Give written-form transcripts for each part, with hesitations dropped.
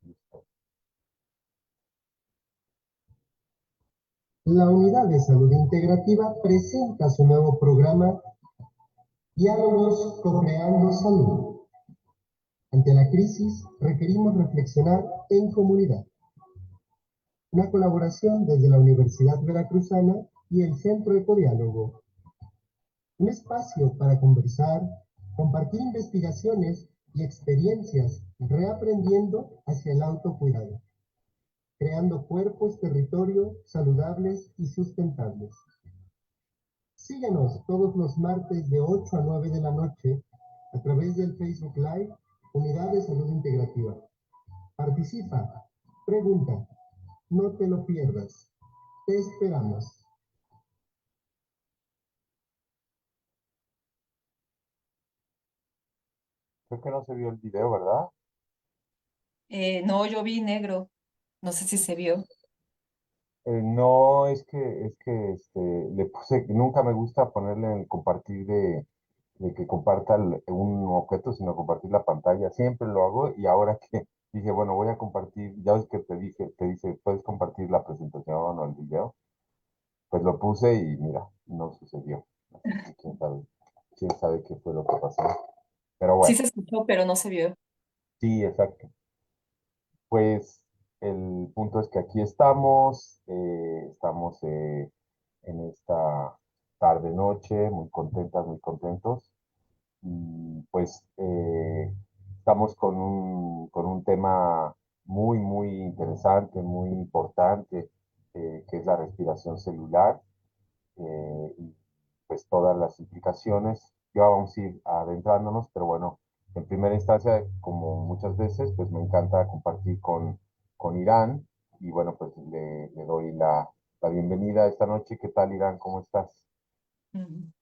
Listo. La Unidad de Salud Integrativa presenta su nuevo programa Diálogos Co-Creando Salud. Ante la crisis, requerimos reflexionar en comunidad. Una colaboración desde la Universidad Veracruzana y el Centro Ecodiálogo. Un espacio para conversar, compartir investigaciones y experiencias, reaprendiendo hacia el autocuidado, creando cuerpos, territorio saludables y sustentables. Síguenos todos los martes de 8 a 9 de la noche a través del Facebook Live Unidad de Salud Integrativa. Participa, pregunta, no te lo pierdas. Te esperamos. Creo que no se vio el video, ¿verdad? No, yo vi negro. No sé si se vio. No, le puse, nunca me gusta ponerle el compartir de que comparta un objeto, sino compartir la pantalla. Siempre lo hago y ahora que dije, bueno, voy a compartir, ya ves que te dice, puedes compartir la presentación o el video, pues lo puse y mira, no sucedió. Así que quién sabe qué fue lo que pasó. Pero Sí bueno, se escuchó, pero no se vio. sí, exacto. Pues el punto es que aquí estamos en esta tarde-noche, muy contentas, muy contentos. Y pues estamos con un tema muy, muy interesante, muy importante, que es la respiración celular y pues todas las implicaciones. Ya vamos a ir adentrándonos, pero bueno, en primera instancia, como muchas veces, pues me encanta compartir con Irán y bueno, pues le doy la bienvenida esta noche. ¿Qué tal, Irán? ¿Cómo estás?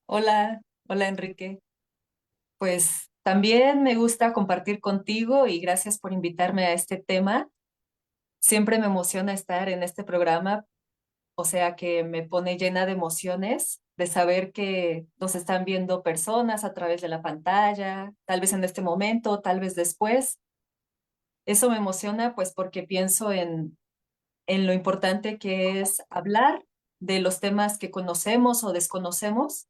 Hola, hola Enrique. Pues también me gusta compartir contigo y gracias por invitarme a este tema. Siempre me emociona estar en este programa, o sea que me pone llena de emociones de saber que nos están viendo personas a través de la pantalla, tal vez en este momento, tal vez después. Eso me emociona pues porque pienso en lo importante que es hablar de los temas que conocemos o desconocemos.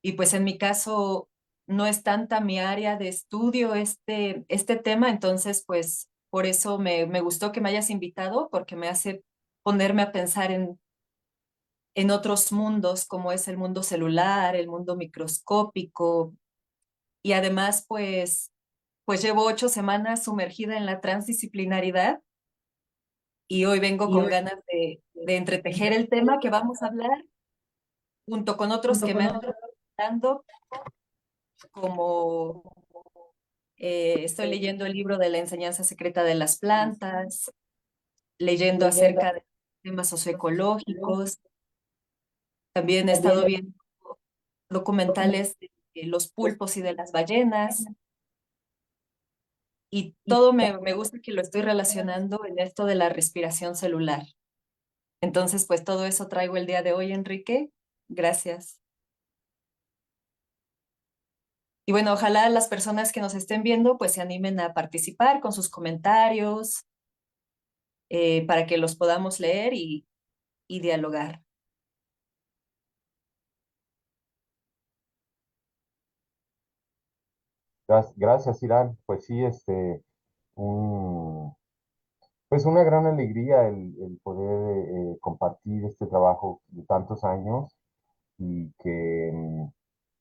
Y pues en mi caso no es tanta mi área de estudio este tema, entonces pues por eso me gustó que me hayas invitado, porque me hace ponerme a pensar en otros mundos, como es el mundo celular, el mundo microscópico. Y además pues llevo 8 semanas sumergida en la transdisciplinaridad y hoy vengo Y con hoy, ganas de entretejer el tema que vamos a hablar junto con otros junto que me con han otros, estado dando, como estoy leyendo el libro de la enseñanza secreta de las plantas, leyendo leyendo acerca de temas sociológicos, socioecológicos. También he también estado viendo documentos documentales de los pulpos y de las ballenas. Y y todo me gusta que lo estoy relacionando en esto de la respiración celular. Entonces, pues todo eso traigo el día de hoy, Enrique. Gracias. Y bueno, ojalá las personas que nos estén viendo pues se animen a participar con sus comentarios, para que los podamos leer y dialogar. Gracias, Irán. Pues sí, un, pues una gran alegría el poder compartir este trabajo de tantos años y que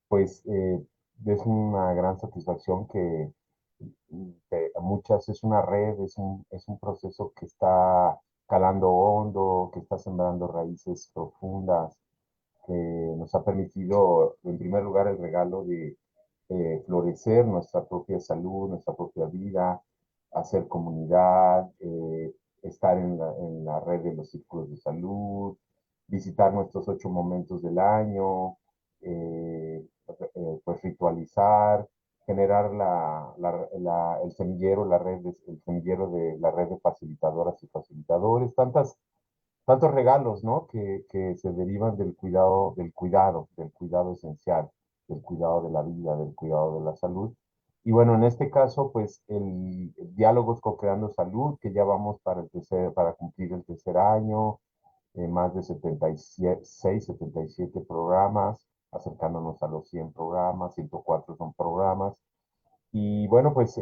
pues es una gran satisfacción que a muchas es una red, es un proceso que está calando hondo, que está sembrando raíces profundas, que nos ha permitido, en primer lugar, el regalo de florecer nuestra propia salud, nuestra propia vida, hacer comunidad, estar en la red de los círculos de salud, visitar nuestros 8 momentos del año, pues ritualizar, generar el semillero, el semillero de la red de facilitadoras y facilitadores, tantos regalos, ¿no? Que se derivan del cuidado esencial, del cuidado de la vida, del cuidado de la salud. Y bueno, en este caso, pues el Diálogos Co-Creando Salud, que ya vamos para cumplir el tercer año, más de 76, 77 programas, acercándonos a los 100 programas, 104 son programas. Y bueno, pues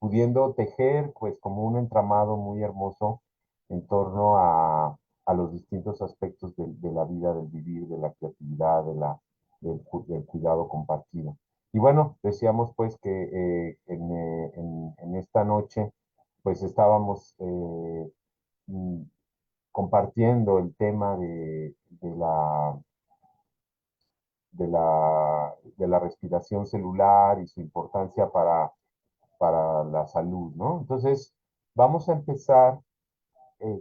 pudiendo tejer pues como un entramado muy hermoso en torno a los distintos aspectos de la vida, del vivir, de la creatividad, del cuidado compartido. Y bueno, decíamos pues que en esta noche pues estábamos mm, compartiendo el tema de la respiración celular y su importancia para la salud, ¿no? Entonces, vamos a empezar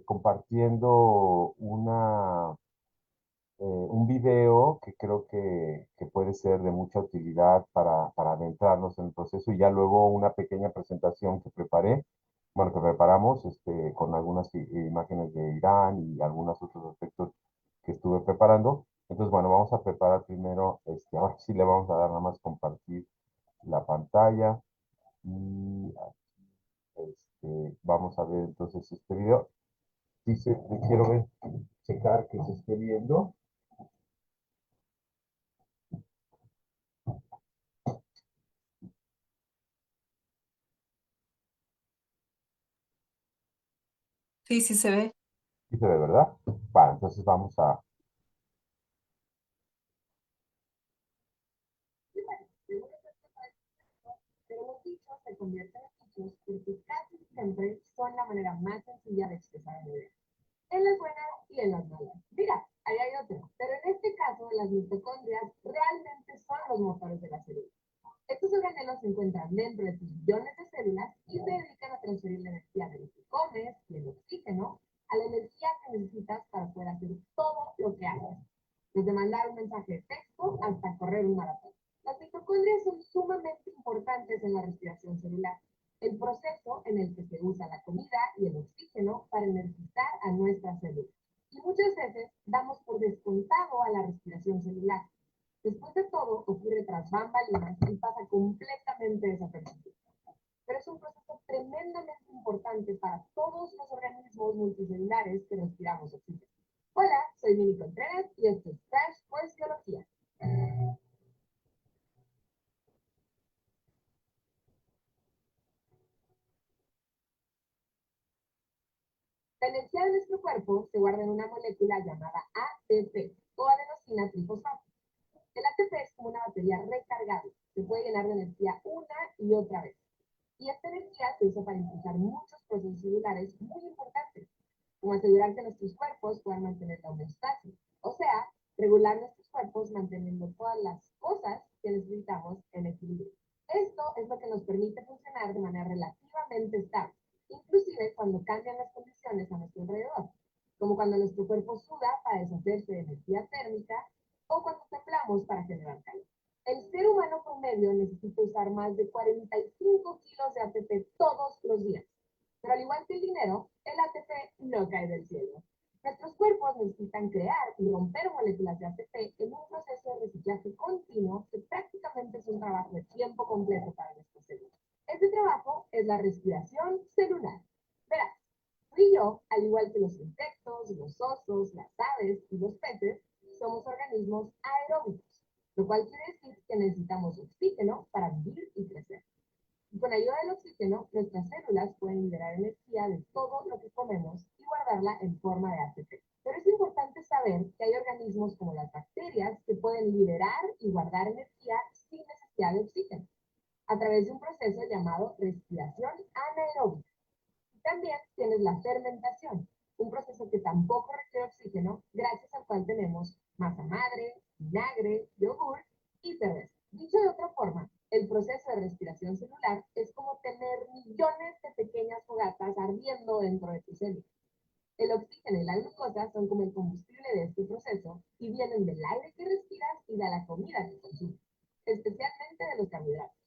compartiendo un video que creo que puede ser de mucha utilidad para adentrarnos en el proceso y ya luego una pequeña presentación que preparé, bueno, que preparamos con algunas imágenes de Irán y algunos otros aspectos que estuve preparando. Entonces, bueno, vamos a preparar primero, ahora sí le vamos a dar nada más compartir la pantalla y vamos a ver entonces este video. Dice, quiero ver, checar que se esté viendo. Sí, sí se ve. Sí se ve, ¿verdad? Vale, entonces vamos a... Pero los dichos se convierten en dichos porque casi siempre son la manera más sencilla de expresar la idea. En las buenas y en las malas. Mira, ahí hay otro. Pero en este caso, las mitocondrias realmente son los motores de la célula. Estos organelos se encuentran dentro de tus billones de células y se dedican a transferir la energía de lo que comes y el oxígeno a la energía que necesitas para poder hacer todo lo que haces. Desde mandar un mensaje de texto hasta correr un maratón. Las mitocondrias son sumamente importantes en la respiración celular, el proceso en el que se usa la comida y el oxígeno para energizar a nuestras células. Y muchas veces damos por descontado a la respiración celular. Después de todo, ocurre tras bambalinas y pasa completamente desapercibido. Pero es un proceso tremendamente importante para todos los organismos multicelulares que respiramos oxígeno. Hola, soy Mini Contreras y esto es Crash Course Biología. La energía de nuestro cuerpo se guarda en una molécula llamada ATP o adenosina trifosfato. El ATP es como una batería recargable, se puede llenar de energía una y otra vez. Y esta energía se usa para impulsar muchos procesos celulares muy importantes, como asegurar que nuestros cuerpos puedan mantener la homeostasis, o sea, regular nuestros cuerpos manteniendo todas las cosas que necesitamos en equilibrio. Esto es lo que nos permite funcionar de manera relativamente estable, inclusive cuando cambian las condiciones a nuestro alrededor, como cuando nuestro cuerpo suda para deshacerse de energía térmica o cuando temblamos para generar calor. El ser humano promedio necesita usar más de 45 kilos de ATP todos los días. Pero al igual que el dinero, el ATP no cae del cielo. Nuestros cuerpos necesitan crear y romper moléculas de ATP en un proceso de reciclaje continuo que prácticamente es un trabajo de tiempo completo para nuestras células. Este trabajo es la respiración celular. Verás, tú y yo, al igual que los insectos, los osos, las aves y los peces, somos organismos aeróbicos, lo cual quiere decir que necesitamos oxígeno para vivir y crecer. Y con ayuda del oxígeno, nuestras células pueden liberar energía de todo lo que comemos y guardarla en forma de ATP. Pero es importante saber que hay organismos como las bacterias que pueden liberar y guardar energía sin necesidad de oxígeno, a través de un proceso llamado respiración anaeróbica. Y también tienes la fermentación, un proceso que tampoco requiere oxígeno, gracias al cual tenemos masa madre, vinagre, yogur y cerveza. Dicho de otra forma, el proceso de respiración celular es como tener millones de pequeñas fogatas ardiendo dentro de tu célula. El oxígeno y la glucosa son como el combustible de este proceso y vienen del aire que respiras y de la comida que consumes, especialmente de los carbohidratos.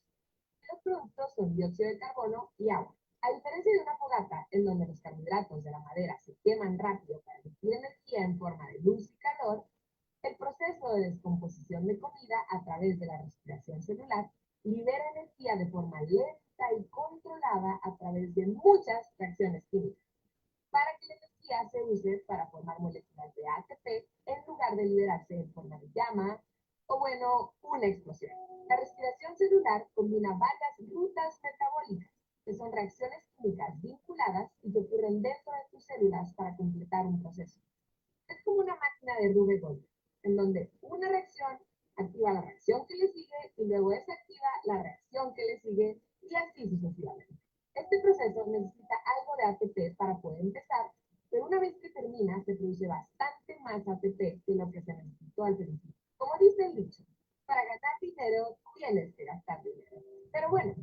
Los productos son dióxido de carbono y agua. A diferencia de una fogata, en donde los carbohidratos de la madera se queman rápido para emitir energía en forma de luz y calor, el proceso de descomposición de comida a través de la respiración celular libera energía de forma producen muchas reacciones químicas para que la energía se use para formar moléculas de ATP en lugar de liberarse en forma de llama o, bueno, una explosión. La respiración celular combina varias rutas metabólicas, que son reacciones químicas vinculadas y que ocurren dentro de tus células para completar un proceso. Es como una máquina de Rube Goldberg, en donde una reacción activa la reacción que le sigue y luego esa activa la reacción que le sigue y así sucesivamente. Este proceso necesita algo de ATP para poder empezar, pero una vez que termina se produce bastante más ATP que lo que se necesitó al principio. Como dice el dicho, para ganar dinero tienes que gastar dinero. Pero bueno,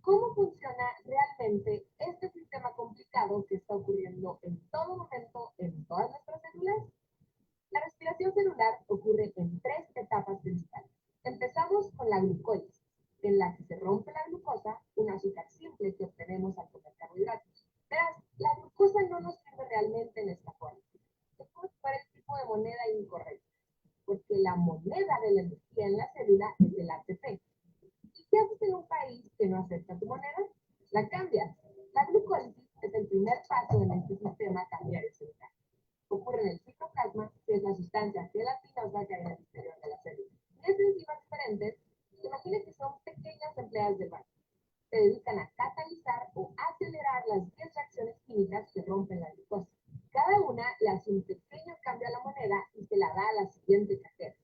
¿cómo funciona realmente este sistema complicado que está ocurriendo en todo momento en todas nuestras células? La respiración celular ocurre en tres etapas principales. Empezamos con la glucólisis, en la que se rompe la glucosa, un azúcar simple que obtenemos al comer carbohidratos. Verás, la glucosa no nos sirve realmente en esta forma. Es como si fuera el tipo de moneda incorrecta, porque la moneda de la energía en la célula es el ATP. ¿Y qué haces en un país que no acepta tu moneda? La cambias. La glucólisis es el primer paso en este sistema cambiar el celular. Ocurre en el citoplasma, que es la sustancia gelatinosa que hay en el exterior de la célula. Y estas enzimas diferentes, imaginen que son pequeñas empleadas del banco. Se dedican a catalizar o acelerar las 10 reacciones químicas que rompen la glucosa. Cada una le hace un pequeño cambio a la moneda y se la da a la siguiente cajera.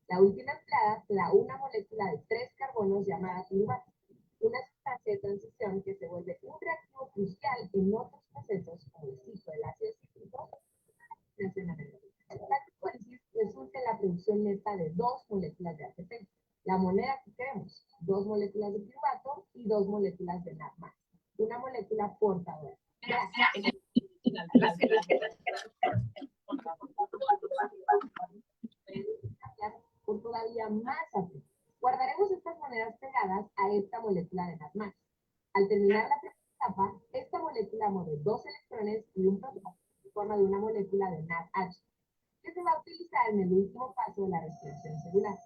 La última empleada se da una molécula de 3 carbonos llamada piruvato, una sustancia de transición que se vuelve un reactivo crucial en otros procesos como el ciclo del ácido cítrico. La glucólisis resulta en la producción neta de 2 moléculas de ATP, la moneda que queremos, 2 moléculas de piruvato y 2 moléculas de NAD+, una molécula portadora. Por todavía más ATP. Guardaremos estas monedas pegadas a esta molécula de NAD+. Al terminar la primera etapa, esta molécula mueve 2 electrones y un protón en forma de una molécula de NADH, que se va a utilizar en el último paso de la respiración celular.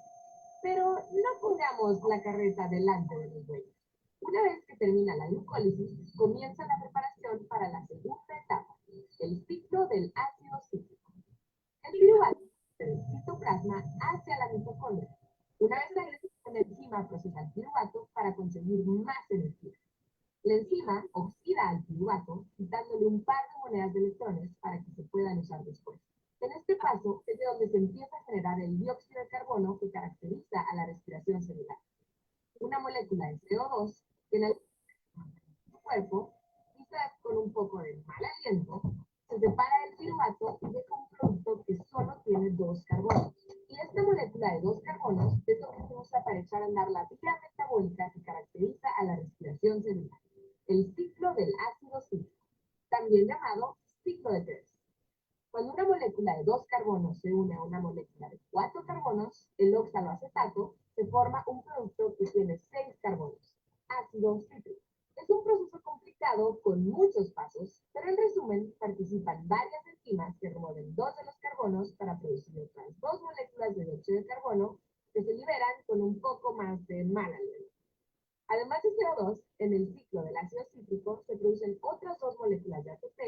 Pero no pongamos la carreta delante de los bueyes. Una vez que termina la glucólisis, comienza la preparación para la segunda etapa, el ciclo del ácido cítrico. El piruvato del citoplasma hacia la mitocondria. Una vez ahí, una enzima procesa el piruvato para conseguir más energía. La enzima oxida al piruvato, quitándole un par de monedas de electrones para que se puedan usar después. En este paso es de donde se empieza a generar el dióxido de carbono que caracteriza a la respiración celular. Una molécula de CO2 que en el cuerpo, quizás con un poco de mal aliento, se separa del piruvato y deja un producto que solo tiene 2 carbonos. Y esta molécula de 2 carbonos es lo que se usa para echar a andar la vía metabólica que caracteriza a la respiración celular, el ciclo del ácido cítrico, también llamado ciclo de Krebs. Cuando una molécula de 2 carbonos se une a una molécula de 4 carbonos, el oxaloacetato, se forma un producto que tiene 6 carbonos, ácido cítrico. Es un proceso complicado con muchos pasos, pero en resumen participan varias enzimas que remueven 2 de los carbonos para producir otras 2 moléculas de dióxido de carbono que se liberan con un poco más de mal aliento. Además de CO2, en el ciclo del ácido cítrico se producen otras 2 moléculas de ATP,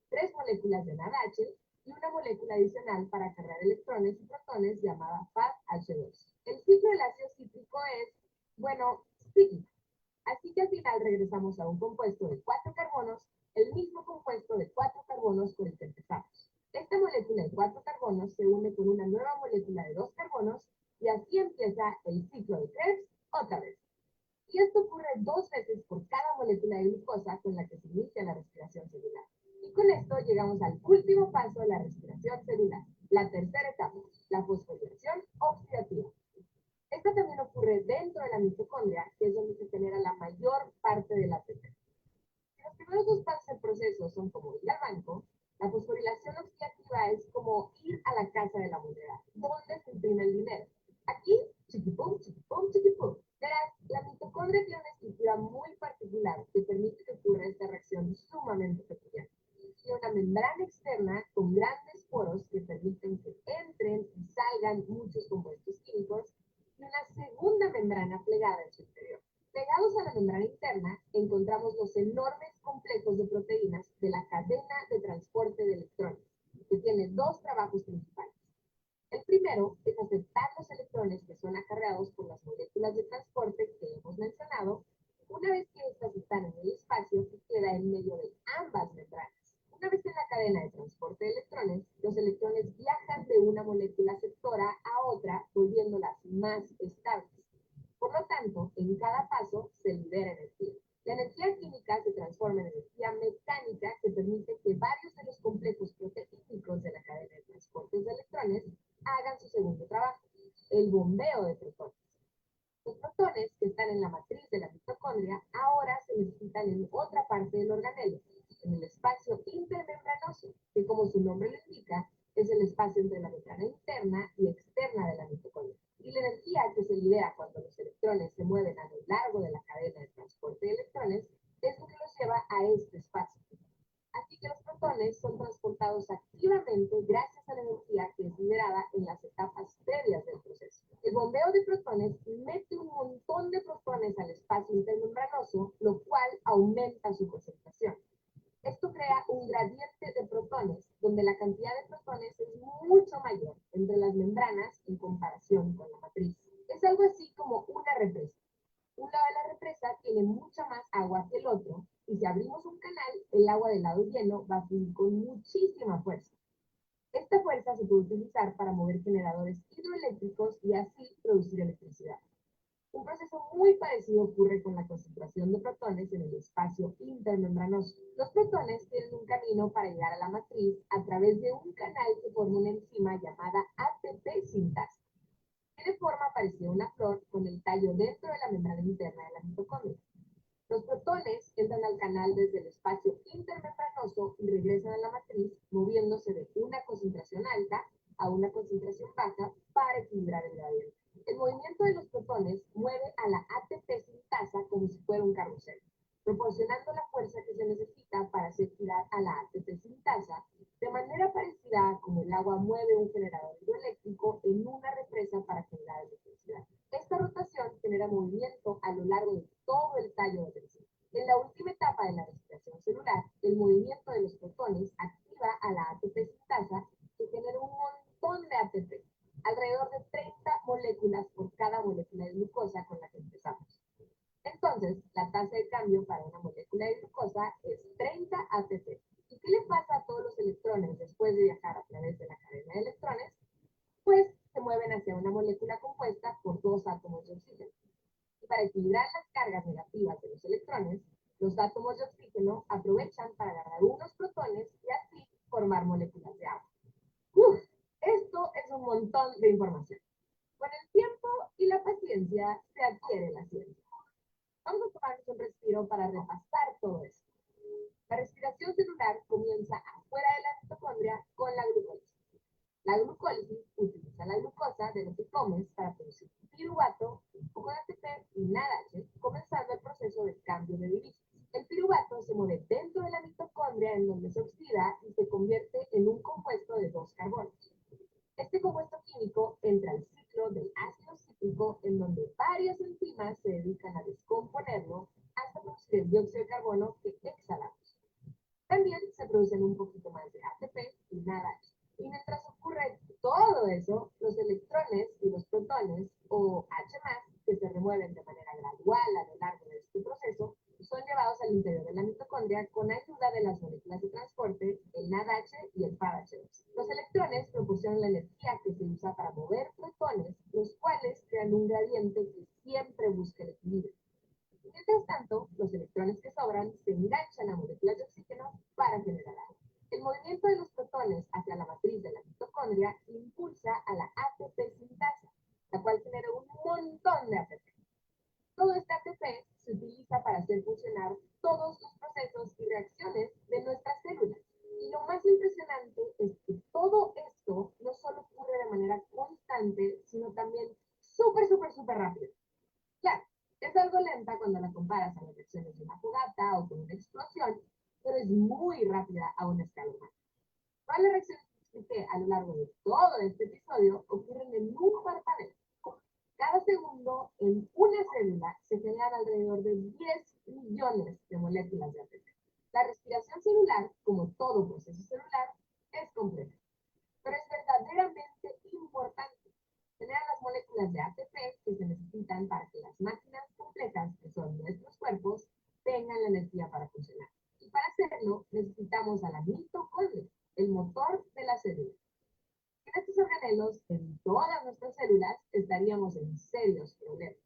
3 moléculas de NADH y una molécula adicional para cargar electrones y protones llamada FADH2. El ciclo del ácido cítrico es, bueno, cíclico. Así que al final regresamos a un compuesto de 4 carbonos, el mismo compuesto de 4 carbonos con el que empezamos. Esta molécula de 4 carbonos se une con una nueva molécula de 2 carbonos y así empieza el ciclo de Krebs otra vez. Y esto ocurre 2 veces por cada molécula de glucosa con la que se inicia la respiración celular. Y con esto llegamos al último paso de la respiración celular, la tercera etapa, la fosforilación oxidativa. Esta también ocurre dentro de la mitocondria, que es donde se genera la mayor parte del ATP. Si los primeros 2 pasos del proceso son como ir al banco, la fosforilación oxidativa es como ir a la casa de la moneda, donde se imprime el dinero. Aquí, chiquipum, chiquipum, chiquipum. Verás, la mitocondria tiene una estructura muy particular que permite que ocurra esta reacción sumamente peculiar. Tiene una membrana externa con grandes poros que permiten que entren y salgan muchos compuestos químicos y una segunda membrana plegada en su interior. Pegados a la membrana interna encontramos los enormes complejos grupos de proteínas de la cadena de transporte de electrones, que tiene dos trabajos principales. El primero es aceptar los electrones que son acarreados por las moléculas de transporte que hemos mencionado, una vez que estas están en el espacio que queda en medio de ambas membranas. Una vez en la cadena de transporte de electrones, los electrones viajan de una molécula aceptora a otra, volviéndolas más estables. Por lo tanto, en cada paso se libera energía. La energía química se transforma en energía mecánica que permite que varios de los complejos proteínicos de la cadena de transportes de electrones hagan su segundo trabajo, el bombeo de protones. Los protones que están en la matriz de la mitocondria ahora se necesitan en otra parte del organelo, en el espacio intermembranoso, que como su nombre lo indica, es el espacio entre la membrana interna y externa de la mitocondria. Y la energía que se libera cuando los electrones se mueven a lo largo de la cadena de transporte de electrones es lo que los lleva a este espacio. Así que los protones son transportados activamente gracias a la energía que es liberada en las etapas previas del proceso. El bombeo de protones mete un montón de protones al espacio intermembranoso, lo cual aumenta su concentración. Esto crea un gradiente de protones, donde la cantidad de protones es mucho mayor entre las membranas en comparación con la matriz. Es algo así como una represa. Un lado de la represa tiene mucha más agua que el otro, y si abrimos un canal, el agua del lado lleno va a fluir con muchísima fuerza. Esta fuerza se puede utilizar para mover generadores hidroeléctricos y así producir electricidad. Un proceso muy parecido ocurre con la concentración de protones en el espacio intermembranoso. Los protones tienen un camino para llegar a la matriz a través de un canal que forma una enzima llamada ATP sintasa. Tiene forma parecida a una flor con el tallo dentro de la membrana interna de la mitocondria. Los protones entran al canal desde el espacio intermembranoso y regresan a la matriz moviéndose de una concentración alta a una concentración baja para equilibrar el gradiente. El movimiento de los protones mueve a la ATP sintasa como si fuera un carrusel, proporcionando la fuerza que se necesita para hacer girar a la ATP sintasa, de manera parecida a como el agua mueve un generador hidroeléctrico en una represa para generar electricidad. Esta rotación genera movimiento a lo largo de todo el tallo del enzima. En la última etapa de la respiración celular, el movimiento de los protones activa a la ATP sintasa que genera un montón de ATP, alrededor de 30 moléculas por cada molécula de glucosa con la que empezamos. Entonces, la tasa de cambio para una molécula de glucosa es 30 ATP. ¿Y qué le pasa a todos los electrones después de viajar a través de la cadena de electrones? Pues se mueven hacia una molécula compuesta por dos átomos de oxígeno. Y para equilibrar las cargas negativas de los electrones, los átomos de oxígeno aprovechan para agarrar unos protones y así formar moléculas de agua. ¡Uf! Esto es un montón de información. Con el tiempo y la paciencia se adquiere la ciencia. Vamos a tomarnos un respiro para repasar todo esto. La respiración celular comienza afuera de la mitocondria con la glucólisis. La glucólisis utiliza la glucosa de lo que comes para producir piruvato, un poco de ATP y NADH, comenzando el proceso de cambio de divisas. El piruvato se mueve dentro de la mitocondria en donde se oxida y se convierte en un compuesto de dos carbonos. Este compuesto químico entra al ciclo del ácido cítrico en donde varias enzimas se dedican a descomponerlo hasta producir el dióxido de carbono que exhalamos. También se producen un poquito más de ATP y NADH. Y mientras ocurre todo eso, los electrones y los protones, o H+, que se remueven de manera gradual a lo largo de este proceso, son llevados al interior de la mitocondria con ayuda de las moléculas de transporte, el NADH y el FADH2. Los electrones proporcionan la energía que se usa para mover protones, los cuales crean un gradiente que siempre busca el equilibrio. Mientras tanto, los electrones que sobran se enganchan a moléculas de oxígeno para generar agua. El movimiento de los protones hacia la matriz de la mitocondria impulsa a la ATP sintasa, la cual genera un montón de ATP. Todo este ATP se utiliza para hacer funcionar todos los procesos y reacciones de nuestras células. Y lo más impresionante es que todo esto no solo ocurre de manera constante, sino también súper rápido. Claro, es algo lenta cuando la comparas a las reacciones de una fogata o con una explosión, pero es muy rápida a una escala humana. Todas las reacciones que expliqué a lo largo de todo este episodio ocurren en un parpadeo. Cada segundo, en una célula, se generan alrededor de 10 millones de moléculas de ATP. La respiración celular, como todo proceso celular, es compleja, pero es verdaderamente importante tener las moléculas de ATP que se necesitan para que las máquinas complejas, que son nuestros cuerpos, tengan la energía para funcionar. Y para hacerlo, necesitamos a la mitocondria, el motor de la célula. Sin estos organelos, en todas nuestras células estaríamos en serios problemas.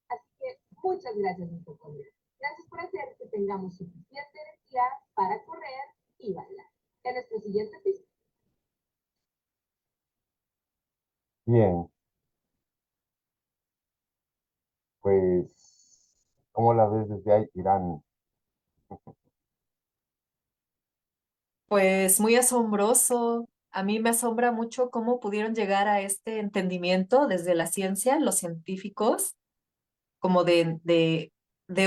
Así que muchas gracias, mitocondria. Gracias por hacer que tengamos suficiente energía para correr y bailar. En nuestro siguiente episodio. Bien, pues, ¿cómo la ves desde ahí, Irán? Pues muy asombroso. A mí me asombra mucho cómo pudieron llegar a este entendimiento desde la ciencia, los científicos, como de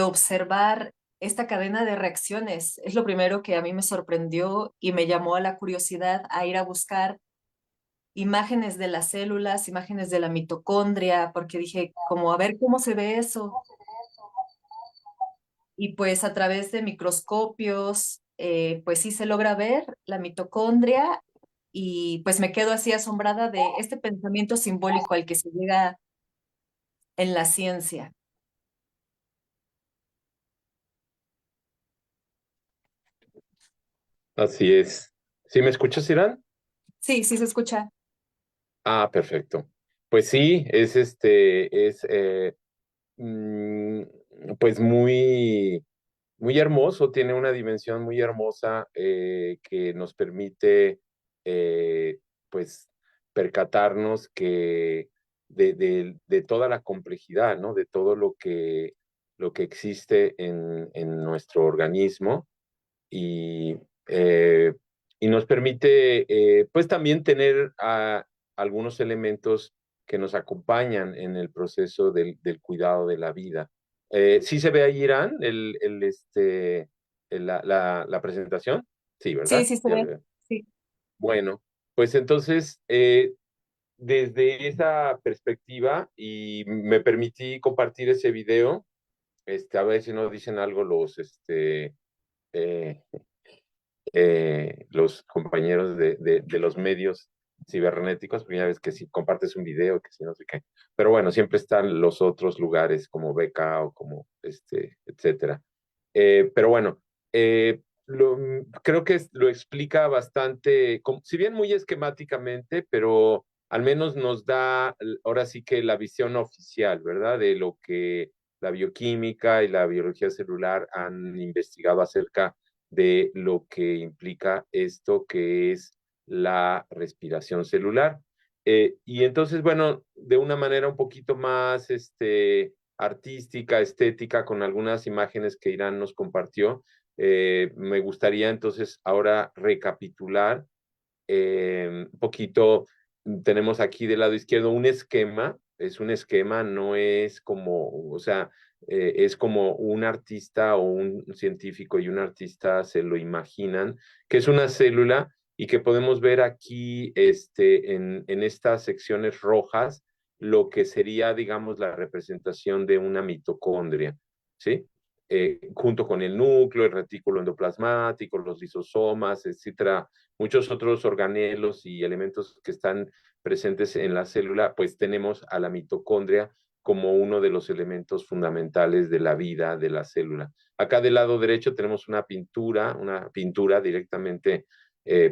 observar esta cadena de reacciones. Es lo primero que a mí me sorprendió y me llamó a la curiosidad a ir a buscar imágenes de las células, imágenes de la mitocondria, porque dije, como a ver cómo se ve eso. Y pues a través de microscopios, pues sí se logra ver la mitocondria y pues me quedo así asombrada de este pensamiento simbólico al que se llega en la ciencia. Así es. ¿Sí me escuchas, Irán? Sí, sí se escucha. Ah, perfecto. Pues sí, mm, pues muy hermoso, tiene una dimensión muy hermosa que nos permite, pues, percatarnos que de toda la complejidad, ¿no? De todo lo que existe en nuestro organismo y, eh, y nos permite, pues también tener algunos elementos que nos acompañan en el proceso del cuidado de la vida. ¿Sí se ve ahí, Irán, la presentación? Sí, Sí, ¿verdad? sí se Ya ve. veo. Sí. Bueno, pues entonces, desde esa perspectiva, y me permití compartir ese video, a ver si nos dicen algo eh, los compañeros de los medios cibernéticos, porque ya ves que si compartes un video, que si no sé qué. Pero bueno, siempre están los otros lugares como Beca o como etcétera. Pero bueno, creo que lo explica bastante, si bien muy esquemáticamente, pero al menos nos da ahora sí que la visión oficial, ¿verdad? De lo que la bioquímica y la biología celular han investigado acerca de lo que implica esto que es la respiración celular. Y entonces, bueno, de una manera un poquito más artística, estética, con algunas imágenes que Irán nos compartió, me gustaría entonces ahora recapitular un poquito. Tenemos aquí del lado izquierdo un esquema, es un esquema, no es como, o sea, es como un artista o un científico y un artista se lo imaginan, que es una célula y que podemos ver aquí en estas secciones rojas lo que sería, digamos, la representación de una mitocondria, ¿sí? Junto con el núcleo, el retículo endoplasmático, los lisosomas, etcétera, muchos otros organelos y elementos que están presentes en la célula, pues tenemos a la mitocondria como uno de los elementos fundamentales de la vida de la célula. Acá del lado derecho tenemos una pintura directamente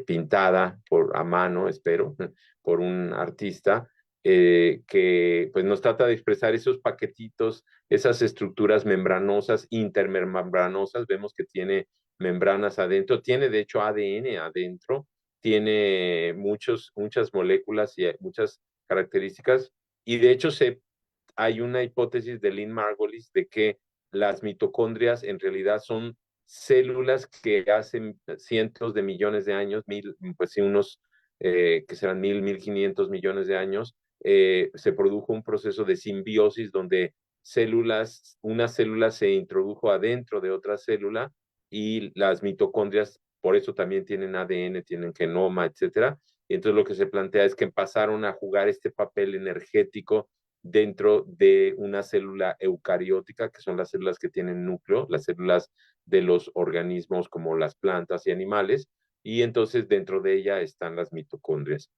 pintada a mano, espero, por un artista, que pues nos trata de expresar esos paquetitos, esas estructuras membranosas, intermembranosas, vemos que tiene membranas adentro, tiene de hecho ADN adentro, tiene muchas moléculas y muchas características, y de hecho hay una hipótesis de Lynn Margulis de que las mitocondrias en realidad son células que hacen cientos de millones de años, pues sí, unos que serán 1.500 millones de años, se produjo un proceso de simbiosis donde una célula se introdujo adentro de otra célula y las mitocondrias, por eso también tienen ADN, tienen genoma, etcétera. Y entonces lo que se plantea es que pasaron a jugar este papel energético dentro de una célula eucariótica, que son las células que tienen núcleo, las células de los organismos como las plantas y animales, y entonces dentro de ella están las mitocondrias.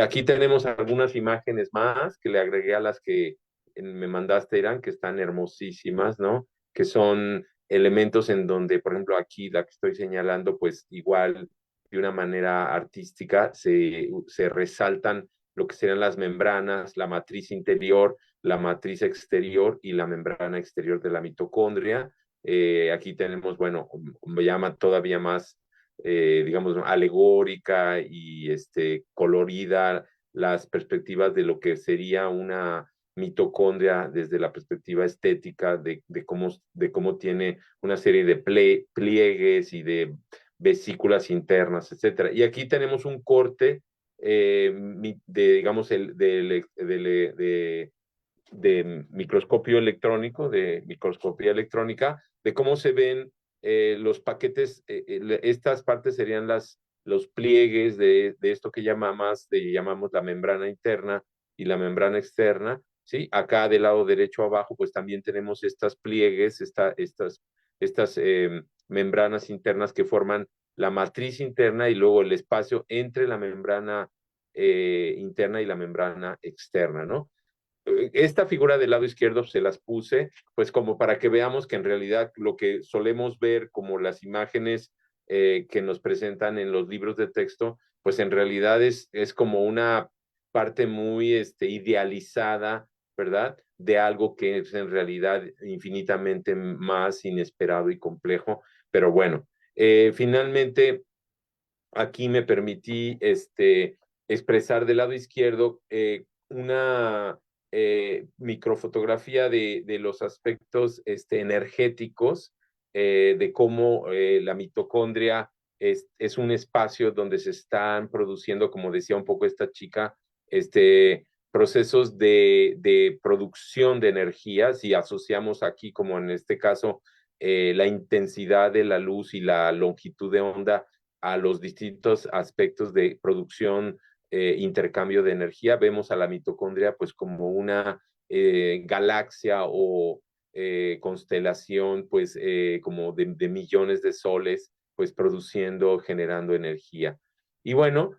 Aquí tenemos algunas imágenes más que le agregué a las que me mandaste, Irán, que están hermosísimas, ¿no? Que son elementos en donde, por ejemplo, aquí la que estoy señalando, pues igual de una manera artística se resaltan lo que serían las membranas, la matriz interior, la matriz exterior y la membrana exterior de la mitocondria. Aquí tenemos, bueno, me llama todavía más, digamos, alegórica y colorida las perspectivas de lo que sería una mitocondria desde la perspectiva estética de cómo tiene una serie de pliegues y de vesículas internas, etcétera. Y aquí tenemos un corte digamos, de microscopio electrónico, de microscopía electrónica, de cómo se ven los paquetes, estas partes serían los pliegues de esto que llamamos la membrana interna y la membrana externa, ¿sí? Acá del lado derecho abajo, pues también tenemos estas pliegues, estas membranas internas que forman la matriz interna y luego el espacio entre la membrana interna y la membrana externa, ¿no? Esta figura del lado izquierdo se las puse, pues como para que veamos que en realidad lo que solemos ver como las imágenes que nos presentan en los libros de texto, pues en realidad es como una parte muy idealizada, ¿verdad? De algo que es en realidad infinitamente más inesperado y complejo. Pero bueno, finalmente aquí me permití expresar del lado izquierdo una microfotografía de los aspectos energéticos, de cómo la mitocondria es un espacio donde se están produciendo, como decía un poco esta chica, procesos de producción de energía, si asociamos aquí, como en este caso, la intensidad de la luz y la longitud de onda a los distintos aspectos de producción, intercambio de energía, vemos a la mitocondria pues como una galaxia o constelación pues como de millones de soles pues produciendo, generando energía. Y bueno,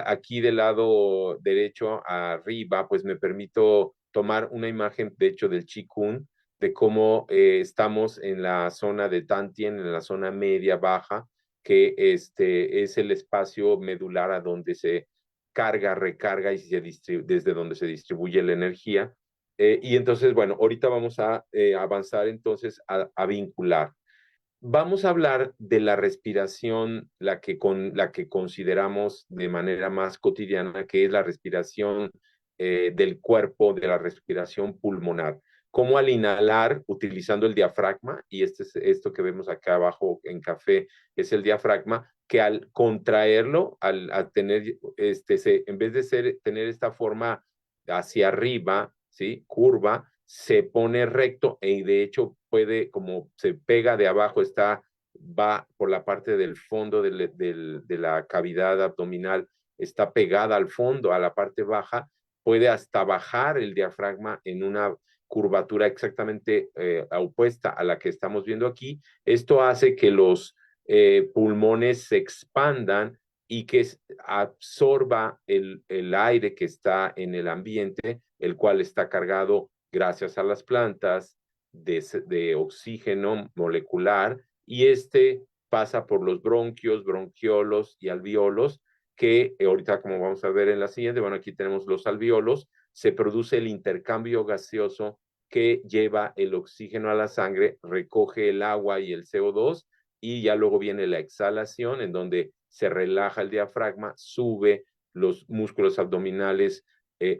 aquí del lado derecho arriba pues me permito tomar una imagen de hecho del Qigong, de cómo estamos en la zona de Tantien, en la zona media baja, que es el espacio medular a donde se carga, recarga y desde donde se distribuye la energía. Y entonces, bueno, ahorita vamos a avanzar entonces a vincular. Vamos a hablar de la respiración, la que consideramos de manera más cotidiana, que es la respiración del cuerpo, de la respiración pulmonar. Cómo al inhalar, utilizando el diafragma, y esto que vemos acá abajo en café es el diafragma, que al contraerlo, al tener, en vez de tener esta forma hacia arriba, ¿sí? Curva, se pone recto y de hecho puede, como se pega de abajo, va por la parte del fondo de la cavidad abdominal, está pegada al fondo, a la parte baja, puede hasta bajar el diafragma en una curvatura exactamente opuesta a la que estamos viendo aquí. Esto hace que los pulmones se expandan y que absorba el aire que está en el ambiente, el cual está cargado gracias a las plantas de oxígeno molecular, y pasa por los bronquios, bronquiolos y alveolos, que ahorita, como vamos a ver en la siguiente, bueno, aquí tenemos los alveolos, se produce el intercambio gaseoso que lleva el oxígeno a la sangre, recoge el agua y el CO2, y ya luego viene la exhalación, en donde se relaja el diafragma, sube los músculos abdominales,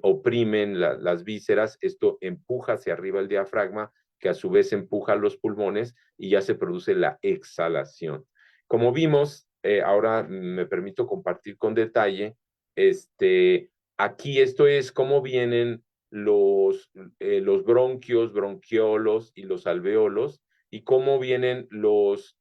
oprimen las vísceras, esto empuja hacia arriba el diafragma, que a su vez empuja los pulmones y ya se produce la exhalación. Como vimos, ahora me permito compartir con detalle, aquí esto es cómo vienen los bronquios, bronquiolos y los alveolos, y cómo vienen los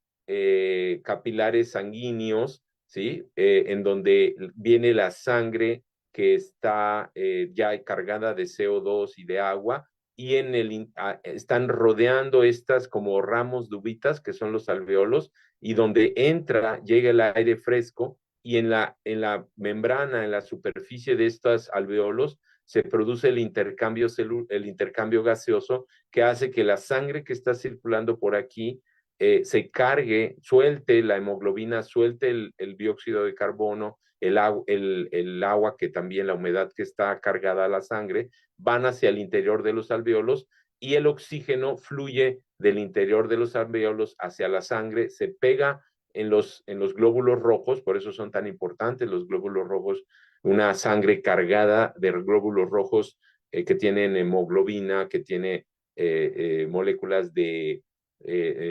capilares sanguíneos, ¿sí? En donde viene la sangre que está ya cargada de CO2 y de agua, y están rodeando estas como ramos de uvitas, que son los alveolos, y donde llega el aire fresco, y en la membrana, en la superficie de estos alveolos, se produce el intercambio gaseoso, que hace que la sangre que está circulando por aquí se cargue, suelte la hemoglobina, suelte el dióxido de carbono, el agua, que también la humedad que está cargada a la sangre, van hacia el interior de los alveolos, y el oxígeno fluye del interior de los alveolos hacia la sangre, se pega en los glóbulos rojos. Por eso son tan importantes los glóbulos rojos, una sangre cargada de glóbulos rojos que tienen hemoglobina, que tiene moléculas de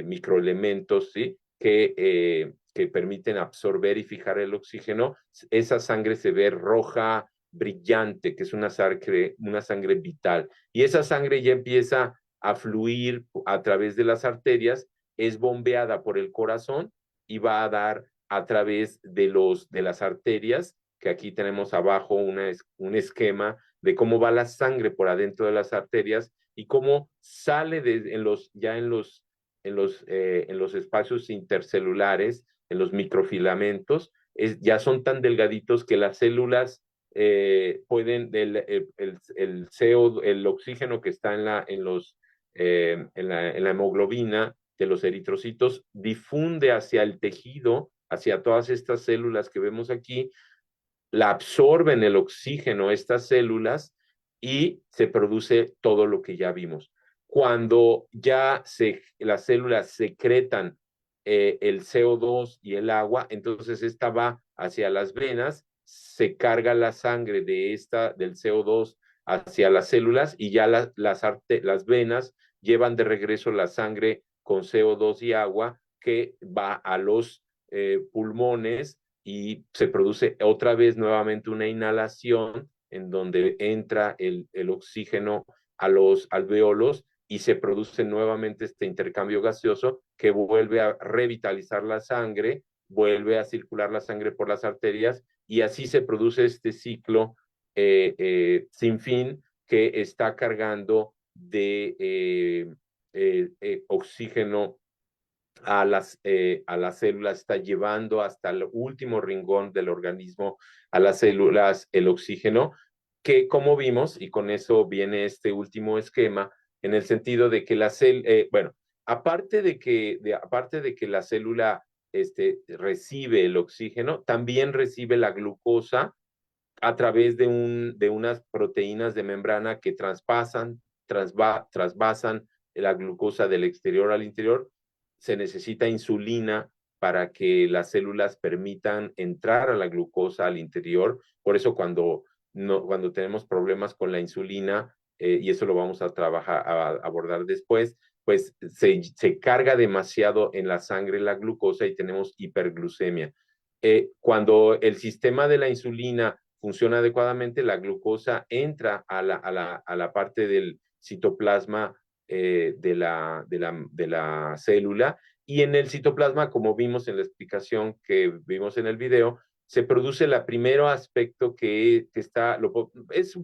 microelementos, ¿sí? Que permiten absorber y fijar el oxígeno. Esa sangre se ve roja, brillante, que es una sangre vital. Y esa sangre ya empieza a fluir a través de las arterias, es bombeada por el corazón y va a dar a través de las arterias, que aquí tenemos abajo un esquema de cómo va la sangre por adentro de las arterias y cómo sale en los espacios intercelulares, en los microfilamentos. Ya son tan delgaditos que las células pueden, el oxígeno que está en la hemoglobina de los eritrocitos, difunde hacia el tejido, hacia todas estas células que vemos aquí, la absorben el oxígeno estas células, y se produce todo lo que ya vimos. Cuando ya las células secretan el CO2 y el agua, entonces esta va hacia las venas, se carga la sangre del CO2 hacia las células, y ya las venas llevan de regreso la sangre con CO2 y agua, que va a los pulmones, y se produce otra vez nuevamente una inhalación en donde entra el oxígeno a los alveolos, y se produce nuevamente este intercambio gaseoso que vuelve a revitalizar la sangre, vuelve a circular la sangre por las arterias, y así se produce este ciclo sin fin, que está cargando de oxígeno a las células, está llevando hasta el último rincón del organismo a las células el oxígeno, que, como vimos, y con eso viene este último esquema, en el sentido de que bueno, aparte de que la célula recibe el oxígeno, también recibe la glucosa a través de unas proteínas de membrana que trasvasan la glucosa del exterior al interior. Se necesita insulina para que las células permitan entrar a la glucosa al interior. Por eso cuando tenemos problemas con la insulina, y eso lo vamos a abordar después, pues se carga demasiado en la sangre la glucosa y tenemos hiperglucemia. Cuando el sistema de la insulina funciona adecuadamente, la glucosa entra a la parte del citoplasma de la célula, y en el citoplasma, como vimos en la explicación que vimos en el video, se produce el primer aspecto que es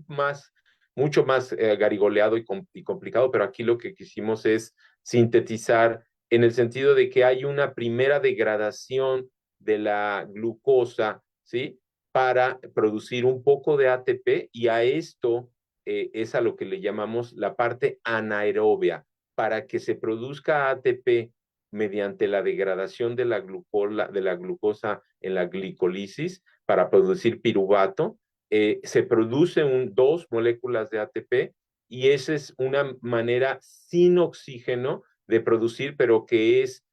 mucho más garigoleado y complicado, pero aquí lo que quisimos es sintetizar en el sentido de que hay una primera degradación de la glucosa, ¿sí? Para producir un poco de ATP, y a esto es a lo que le llamamos la parte anaerobia. Para que se produzca ATP mediante la degradación de la glucosa en la glicolisis para producir piruvato, se producen dos moléculas de ATP, y esa es una manera sin oxígeno de producir, pero que es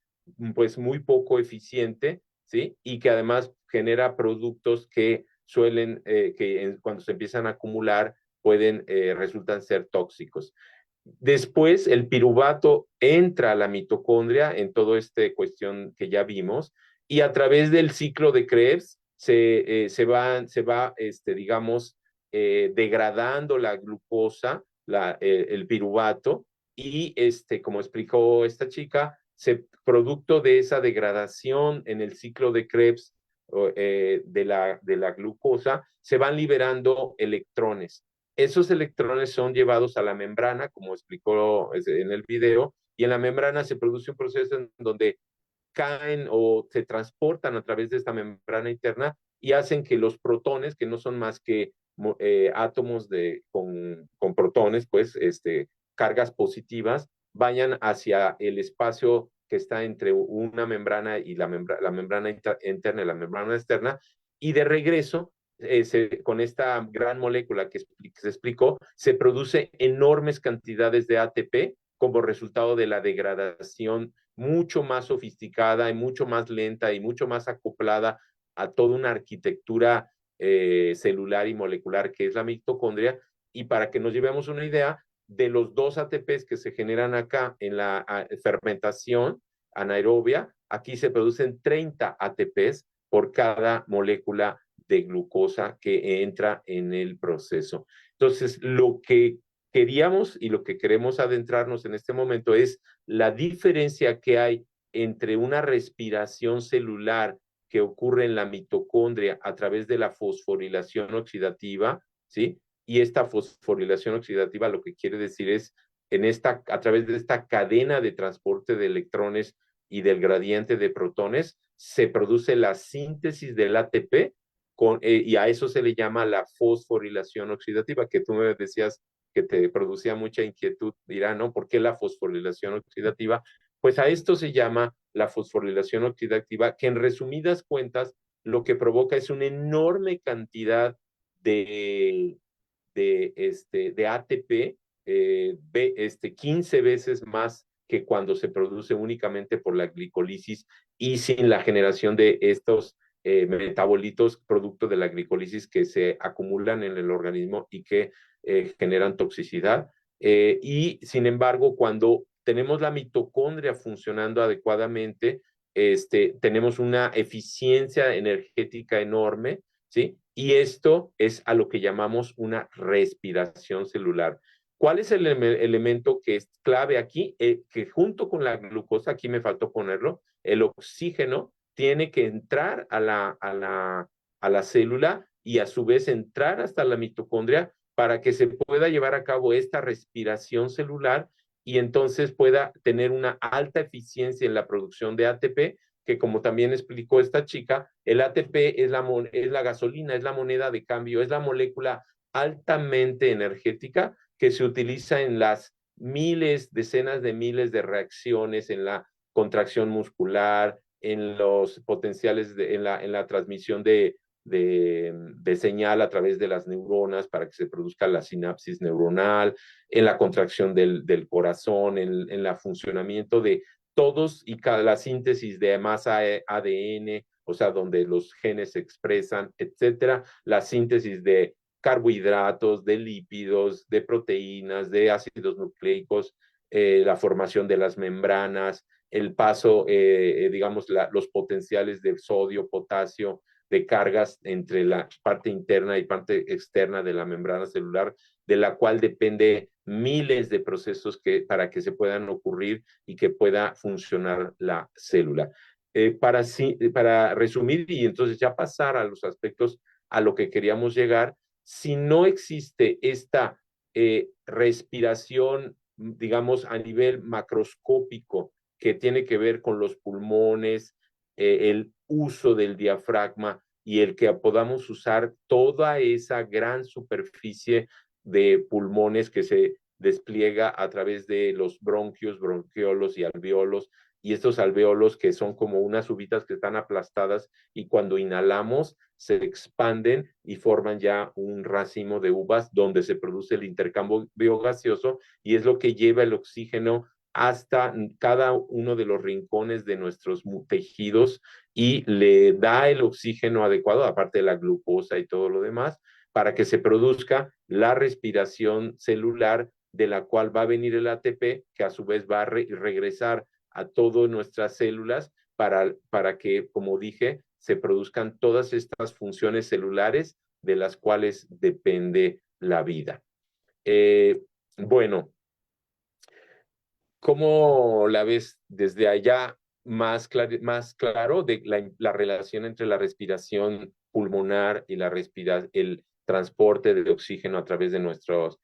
pues muy poco eficiente, ¿sí? Y que además genera productos que cuando se empiezan a acumular resultan ser tóxicos. Después, el piruvato entra a la mitocondria en toda esta cuestión que ya vimos, y a través del ciclo de Krebs se va, digamos, degradando la glucosa, el piruvato, y como explicó esta chica, producto de esa degradación en el ciclo de Krebs de la glucosa, se van liberando electrones. Esos electrones son llevados a la membrana, como explicó en el video, y en la membrana se produce un proceso en donde caen o se transportan a través de esta membrana interna y hacen que los protones, que no son más que átomos con protones, pues, cargas positivas, vayan hacia el espacio que está entre una membrana y la membrana interna y la membrana externa, y de regreso, con esta gran molécula que se explicó, se produce enormes cantidades de ATP como resultado de la degradación mucho más sofisticada y mucho más lenta y mucho más acoplada a toda una arquitectura celular y molecular que es la mitocondria. Y para que nos llevemos una idea, de los 2 ATPs que se generan acá en la fermentación anaerobia, aquí se producen 30 ATPs por cada molécula de glucosa que entra en el proceso. Entonces, lo que queríamos y lo que queremos adentrarnos en este momento es la diferencia que hay entre una respiración celular que ocurre en la mitocondria a través de la fosforilación oxidativa, ¿sí? Y esta fosforilación oxidativa lo que quiere decir es a través de esta cadena de transporte de electrones y del gradiente de protones, se produce la síntesis del ATP y a eso se le llama la fosforilación oxidativa, que tú me decías que te producía mucha inquietud, dirá, ¿no? ¿Por qué la fosforilación oxidativa? Pues a esto se llama la fosforilación oxidativa, que en resumidas cuentas lo que provoca es una enorme cantidad de, de ATP, 15 veces más que cuando se produce únicamente por la glicolisis y sin la generación de estos metabolitos producto de la glicolisis que se acumulan en el organismo y que generan toxicidad. Y sin embargo, cuando tenemos la mitocondria funcionando adecuadamente, tenemos una eficiencia energética enorme, ¿sí? Y esto es a lo que llamamos una respiración celular. ¿Cuál es el elemento que es clave aquí? Que junto con la glucosa, aquí me faltó ponerlo, el oxígeno tiene que entrar a la célula y a su vez entrar hasta la mitocondria para que se pueda llevar a cabo esta respiración celular y entonces pueda tener una alta eficiencia en la producción de ATP, que como también explicó esta chica, el ATP es la gasolina, es la moneda de cambio, es la molécula altamente energética que se utiliza en las miles, decenas de miles de reacciones, en la contracción muscular, en los potenciales, en la transmisión de señal a través de las neuronas para que se produzca la sinapsis neuronal, en la contracción del corazón, en el funcionamiento de todos y cada la síntesis de masa ADN, o sea, donde los genes se expresan, etcétera, la síntesis de carbohidratos, de lípidos, de proteínas, de ácidos nucleicos, la formación de las membranas, el paso, digamos, los potenciales de sodio, potasio, de cargas entre la parte interna y parte externa de la membrana celular, de la cual depende miles de procesos para que se puedan ocurrir y que pueda funcionar la célula. Para resumir y entonces ya pasar a los aspectos a lo que queríamos llegar, si no existe esta respiración, digamos, a nivel macroscópico, que tiene que ver con los pulmones, el uso del diafragma y el que podamos usar toda esa gran superficie de pulmones que se despliega a través de los bronquios, bronquiolos y alveolos, y estos alveolos que son como unas uvitas que están aplastadas y cuando inhalamos se expanden y forman ya un racimo de uvas donde se produce el intercambio gaseoso y es lo que lleva el oxígeno hasta cada uno de los rincones de nuestros tejidos y le da el oxígeno adecuado, aparte de la glucosa y todo lo demás, para que se produzca la respiración celular de la cual va a venir el ATP, que a su vez va a regresar a todas nuestras células para que, como dije, se produzcan todas estas funciones celulares de las cuales depende la vida. Bueno, ¿cómo la ves desde allá? más claro de la relación entre la respiración pulmonar y el transporte de oxígeno a través de nuestras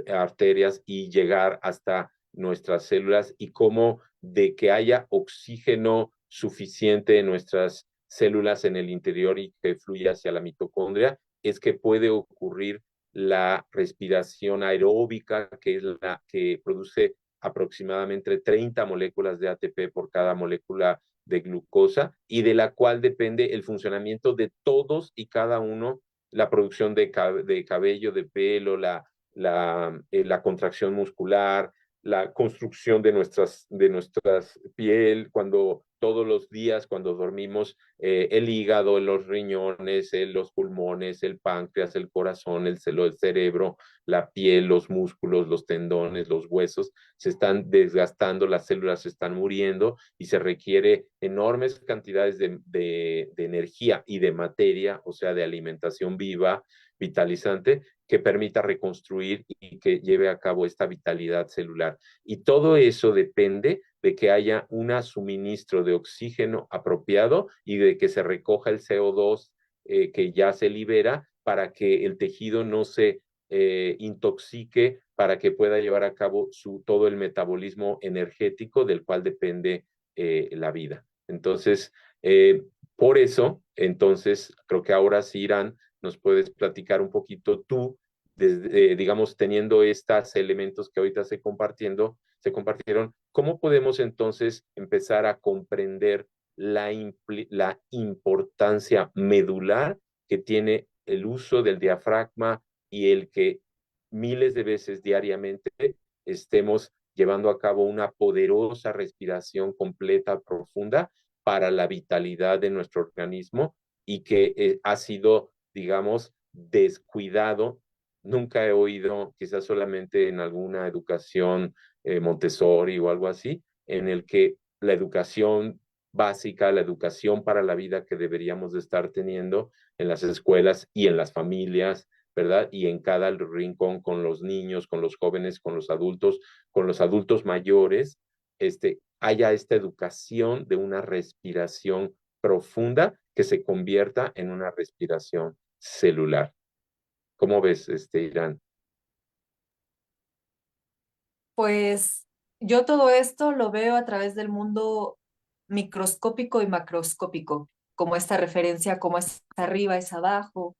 arterias y llegar hasta nuestras células, y cómo de que haya oxígeno suficiente en nuestras células en el interior y que fluya hacia la mitocondria, es que puede ocurrir la respiración aeróbica, que es la que produce aproximadamente 30 moléculas de ATP por cada molécula de glucosa, y de la cual depende el funcionamiento de todos y cada uno, la producción de cabello, de pelo, la contracción muscular, la construcción de nuestras piel, cuando todos los días, cuando dormimos, el hígado, los riñones, los pulmones, el páncreas, el corazón, el cerebro, la piel, los músculos, los tendones, los huesos, se están desgastando, las células se están muriendo y se requiere enormes cantidades de energía y de materia, o sea, de alimentación viva, vitalizante, que permita reconstruir y que lleve a cabo esta vitalidad celular. Y todo eso depende de que haya un suministro de oxígeno apropiado y de que se recoja el CO2 que ya se libera, para que el tejido no se intoxique, para que pueda llevar a cabo todo el metabolismo energético del cual depende la vida. Entonces, por eso, entonces, creo que ahora sí, Irán, nos puedes platicar un poquito tú, desde, digamos, teniendo estos elementos que ahorita se compartieron, ¿cómo podemos entonces empezar a comprender la importancia medular que tiene el uso del diafragma y el que miles de veces diariamente estemos llevando a cabo una poderosa respiración completa, profunda, para la vitalidad de nuestro organismo, y que ha sido, digamos, descuidado? Nunca he oído, quizás solamente en alguna educación Montessori o algo así, en el que la educación básica, la educación para la vida que deberíamos de estar teniendo en las escuelas y en las familias, ¿verdad? Y en cada rincón, con los niños, con los jóvenes, con los adultos mayores, haya esta educación de una respiración profunda que se convierta en una respiración celular. ¿Cómo ves, Irán? Pues yo todo esto lo veo a través del mundo microscópico y macroscópico, como esta referencia, como es arriba, es abajo,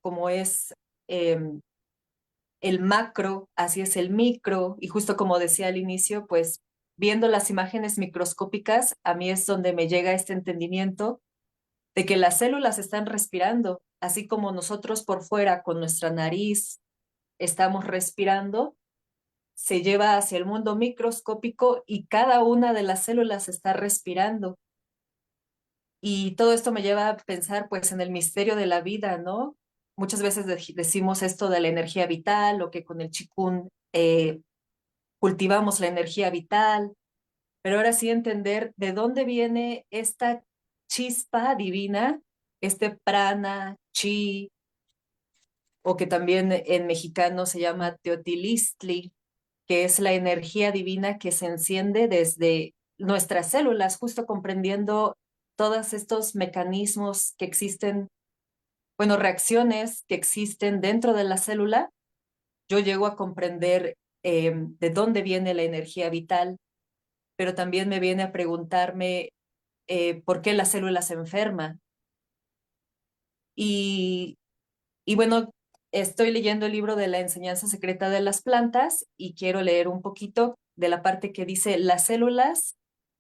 como es el macro, así es el micro, y justo como decía al inicio, pues viendo las imágenes microscópicas, a mí es donde me llega este entendimiento de que las células están respirando, así como nosotros por fuera con nuestra nariz estamos respirando, se lleva hacia el mundo microscópico y cada una de las células está respirando. Y todo esto me lleva a pensar pues en el misterio de la vida, ¿no? Muchas veces decimos esto de la energía vital, o que con el Qigong cultivamos la energía vital, pero ahora sí entender de dónde viene esta chispa divina, este prana, chi, o que también en mexicano se llama teotilistli, que es la energía divina que se enciende desde nuestras células, justo comprendiendo todos estos mecanismos que existen, bueno, reacciones que existen dentro de la célula. Yo llego a comprender de dónde viene la energía vital, pero también me viene a preguntarme por qué la célula se enferma. Y, y bueno, estoy leyendo el libro de la enseñanza secreta de las plantas y quiero leer un poquito de la parte que dice las células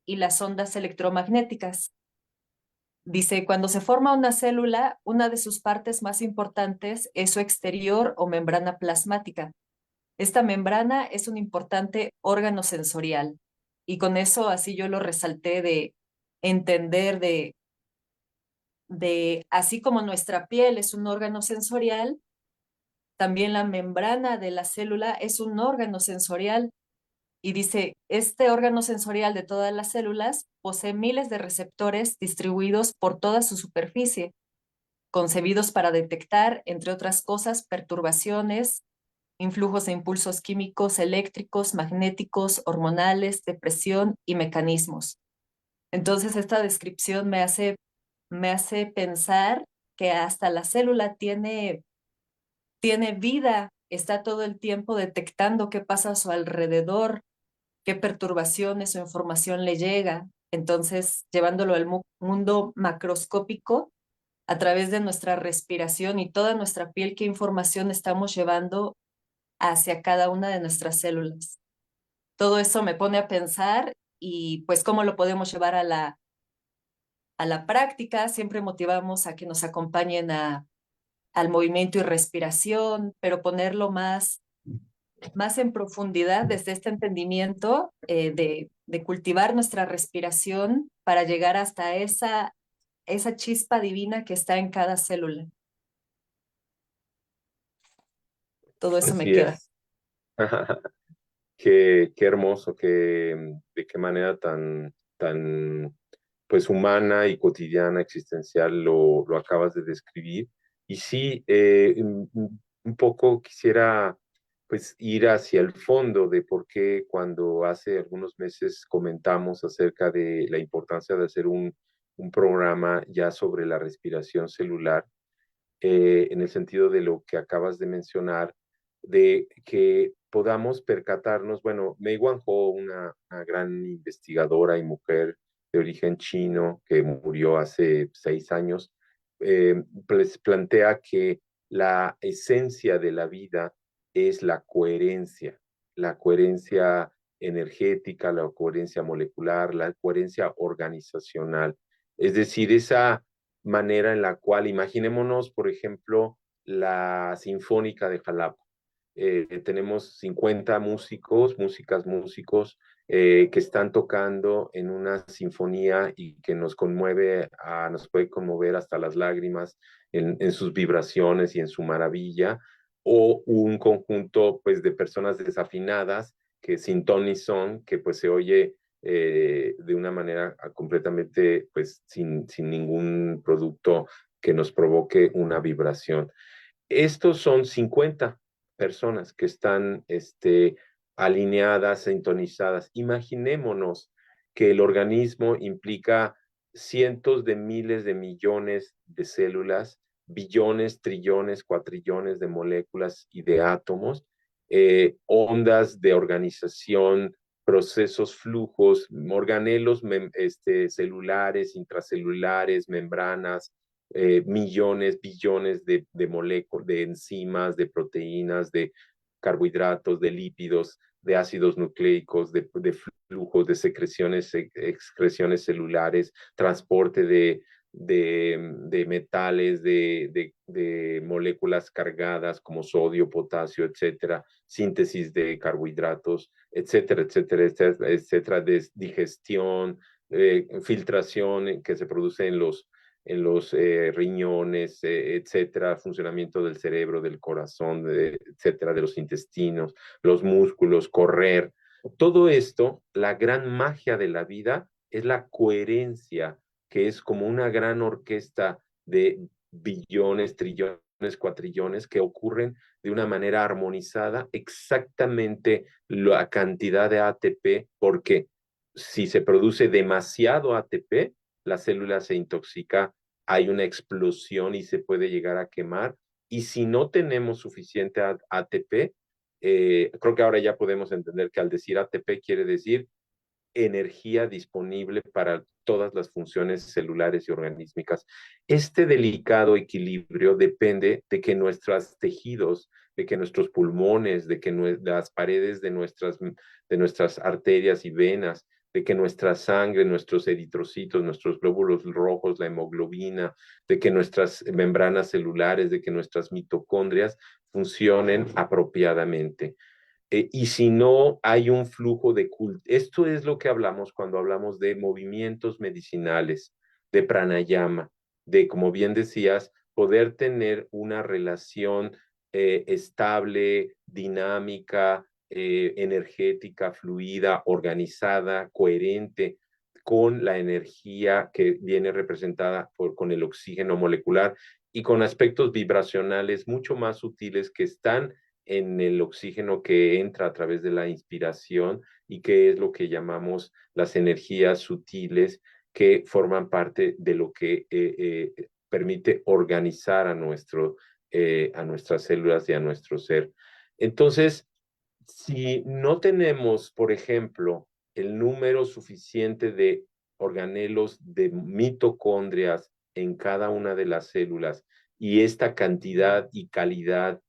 y las ondas electromagnéticas. Dice, cuando se forma una célula, una de sus partes más importantes es su exterior o membrana plasmática. Esta membrana es un importante órgano sensorial, y con eso así yo lo resalté de entender de así como nuestra piel es un órgano sensorial, también la membrana de la célula es un órgano sensorial. Y dice, este órgano sensorial de todas las células posee miles de receptores distribuidos por toda su superficie, concebidos para detectar, entre otras cosas, perturbaciones, influjos de impulsos químicos, eléctricos, magnéticos, hormonales, de presión y mecanismos. Entonces, esta descripción me hace pensar que hasta la célula tiene vida, está todo el tiempo detectando qué pasa a su alrededor, qué perturbaciones o información le llega. Entonces, llevándolo al mundo macroscópico, a través de nuestra respiración y toda nuestra piel, qué información estamos llevando hacia cada una de nuestras células. Todo eso me pone a pensar y pues cómo lo podemos llevar a la práctica. Siempre motivamos a que nos acompañen al movimiento y respiración, pero ponerlo más en profundidad desde este entendimiento de cultivar nuestra respiración para llegar hasta esa chispa divina que está en cada célula. Todo eso me Así queda. es. Qué hermoso, de qué manera tan pues humana y cotidiana, existencial lo acabas de describir. Y sí, un poco quisiera pues ir hacia el fondo de por qué cuando hace algunos meses comentamos acerca de la importancia de hacer un programa ya sobre la respiración celular, en el sentido de lo que acabas de mencionar, de que podamos percatarnos, bueno, Mei Wanho, una gran investigadora y mujer de origen chino que murió hace 6 años, pues plantea que la esencia de la vida es la coherencia energética, la coherencia molecular, la coherencia organizacional. Es decir, esa manera en la cual, imaginémonos, por ejemplo, la Sinfónica de Jalapa. Tenemos 50 músicos que están tocando en una sinfonía y que nos nos puede conmover hasta las lágrimas en sus vibraciones y en su maravilla, o un conjunto pues de personas desafinadas que sin ton ni son, que pues se oye de una manera completamente, pues, sin ningún producto que nos provoque una vibración. Estos son 50 personas que están alineadas, sintonizadas. Imaginémonos que el organismo implica cientos de miles de millones de células, billones, trillones, cuatrillones de moléculas y de átomos, ondas de organización, procesos, flujos, organelos celulares, intracelulares, membranas, millones, billones de moléculas, de enzimas, de proteínas, de carbohidratos, de lípidos, de ácidos nucleicos, de flujos, de secreciones, excreciones celulares, transporte de metales, de moléculas cargadas como sodio, potasio, etcétera, síntesis de carbohidratos, etcétera, etcétera, etcétera, etcétera, digestión, filtración que se produce en los riñones, etcétera, funcionamiento del cerebro, del corazón, etcétera, de los intestinos, los músculos, correr. Todo esto, la gran magia de la vida es la coherencia, que es como una gran orquesta de billones, trillones, cuatrillones que ocurren de una manera armonizada, exactamente la cantidad de ATP, porque si se produce demasiado ATP, la célula se intoxica, hay una explosión y se puede llegar a quemar. Y si no tenemos suficiente ATP, creo que ahora ya podemos entender que al decir ATP quiere decir energía disponible para todas las funciones celulares y organísmicas. Este delicado equilibrio depende de que nuestros tejidos, de que nuestros pulmones, de que las paredes de nuestras arterias y venas, de que nuestra sangre, nuestros eritrocitos, nuestros glóbulos rojos, la hemoglobina, de que nuestras membranas celulares, de que nuestras mitocondrias funcionen apropiadamente. Y si no hay un flujo de esto es lo que hablamos cuando hablamos de movimientos medicinales, de pranayama, de, como bien decías, poder tener una relación estable, dinámica, energética, fluida, organizada, coherente con la energía que viene representada con el oxígeno molecular y con aspectos vibracionales mucho más sutiles que están en el oxígeno que entra a través de la inspiración y que es lo que llamamos las energías sutiles que forman parte de lo que permite organizar a nuestras células y a nuestro ser. Entonces, si no tenemos, por ejemplo, el número suficiente de organelos de mitocondrias en cada una de las células y esta cantidad y calidad,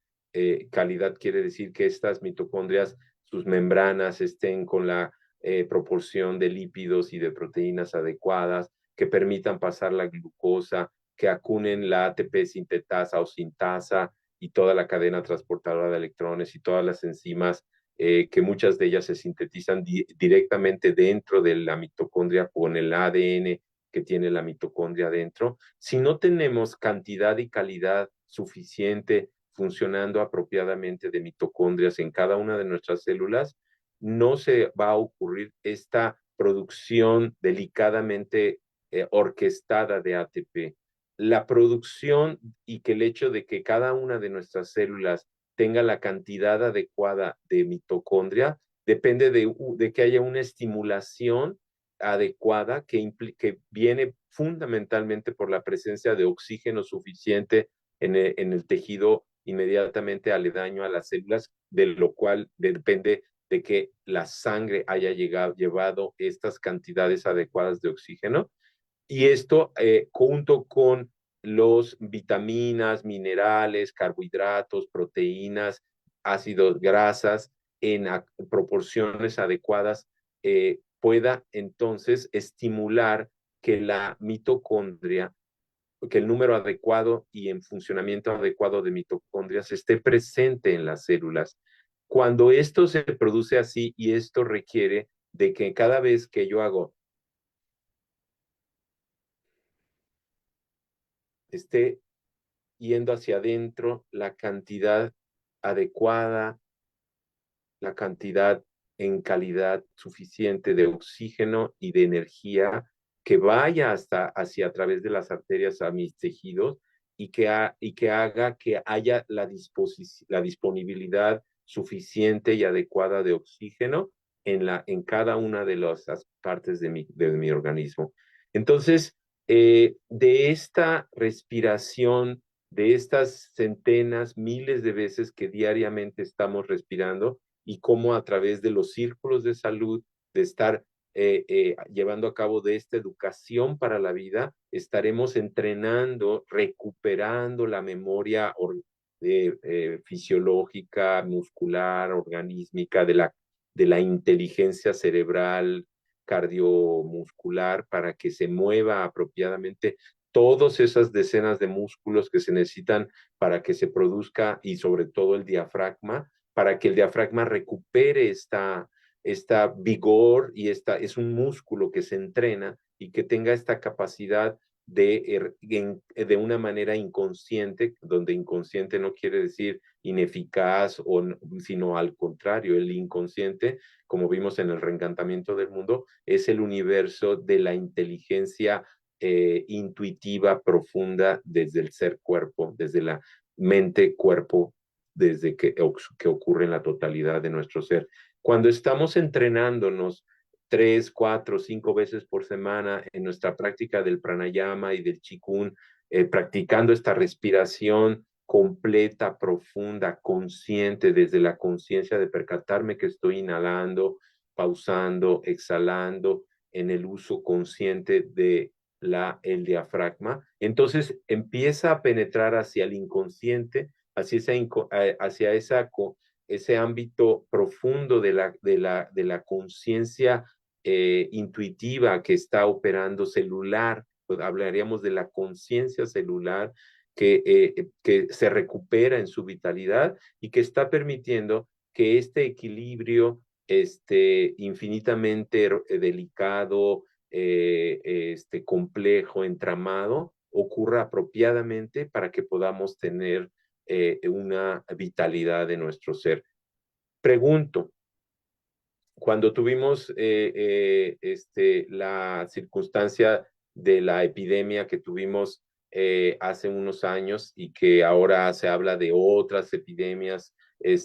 calidad quiere decir que estas mitocondrias, sus membranas estén con la proporción de lípidos y de proteínas adecuadas, que permitan pasar la glucosa, que acunen la ATP sintetasa o sintasa y toda la cadena transportadora de electrones y todas las enzimas que muchas de ellas se sintetizan directamente dentro de la mitocondria con el ADN que tiene la mitocondria dentro. Si no tenemos cantidad y calidad suficiente funcionando apropiadamente de mitocondrias en cada una de nuestras células, no se va a ocurrir esta producción delicadamente orquestada de ATP. La producción y que el hecho de que cada una de nuestras células tenga la cantidad adecuada de mitocondria depende de que haya una estimulación adecuada que viene fundamentalmente por la presencia de oxígeno suficiente en el tejido inmediatamente aledaño a las células, de lo cual depende de que la sangre haya llevado estas cantidades adecuadas de oxígeno. Y esto junto con los vitaminas, minerales, carbohidratos, proteínas, ácidos, grasas en proporciones adecuadas, pueda entonces estimular que la mitocondria, que el número adecuado y en funcionamiento adecuado de mitocondrias esté presente en las células. Cuando esto se produce así, y esto requiere de que cada vez que yo hago esté yendo hacia adentro la cantidad adecuada, la cantidad en calidad suficiente de oxígeno y de energía que vaya hasta hacia a través de las arterias a mis tejidos y que haga que haya la disponibilidad suficiente y adecuada de oxígeno en cada una de las partes de mi organismo. Entonces, de esta respiración, de estas centenas, miles de veces que diariamente estamos respirando, y cómo a través de los círculos de salud, de estar llevando a cabo de esta educación para la vida, estaremos entrenando, recuperando la memoria fisiológica, muscular, organísmica, de la inteligencia cerebral, cardiomuscular, para que se mueva apropiadamente todas esas decenas de músculos que se necesitan para que se produzca, y sobre todo el diafragma, para que el diafragma recupere esta vigor, y es un músculo que se entrena y que tenga esta capacidad de una manera inconsciente, donde inconsciente no quiere decir ineficaz, sino al contrario, el inconsciente, como vimos en el reencantamiento del mundo, es el universo de la inteligencia intuitiva profunda desde el ser-cuerpo, desde la mente-cuerpo, desde que ocurre en la totalidad de nuestro ser. Cuando estamos entrenándonos 3, 4, 5 veces por semana en nuestra práctica del pranayama y del qigong, practicando esta respiración completa, profunda, consciente, desde la conciencia de percatarme que estoy inhalando, pausando, exhalando, en el uso consciente de el diafragma, entonces empieza a penetrar hacia el inconsciente, hacia ese ámbito profundo de la conciencia intuitiva que está operando celular. Pues hablaríamos de la conciencia celular que se recupera en su vitalidad y que está permitiendo que este equilibrio infinitamente delicado, complejo, entramado, ocurra apropiadamente para que podamos tener una vitalidad de nuestro ser. Pregunto, cuando tuvimos la circunstancia de la epidemia que tuvimos hace unos años, y que ahora se habla de otras epidemias,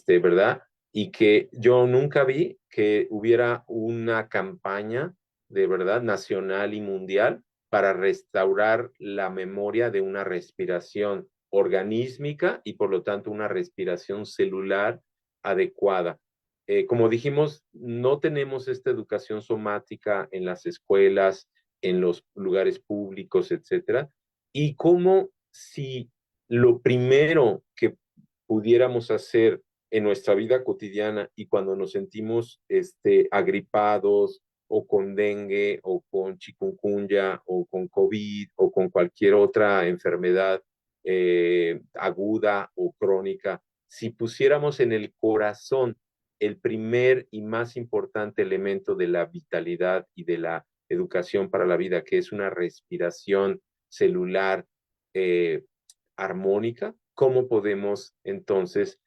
¿verdad? Y que yo nunca vi que hubiera una campaña de verdad, nacional y mundial, para restaurar la memoria de una respiración organísmica y por lo tanto una respiración celular adecuada. Como dijimos, no tenemos esta educación somática en las escuelas, en los lugares públicos, etcétera. Y como si lo primero que pudiéramos hacer en nuestra vida cotidiana y cuando nos sentimos agripados o con dengue o con chikungunya o con COVID o con cualquier otra enfermedad aguda o crónica, si pusiéramos en el corazón el primer y más importante elemento de la vitalidad y de la educación para la vida, que es una respiración celular eh, armónica, ¿cómo podemos entonces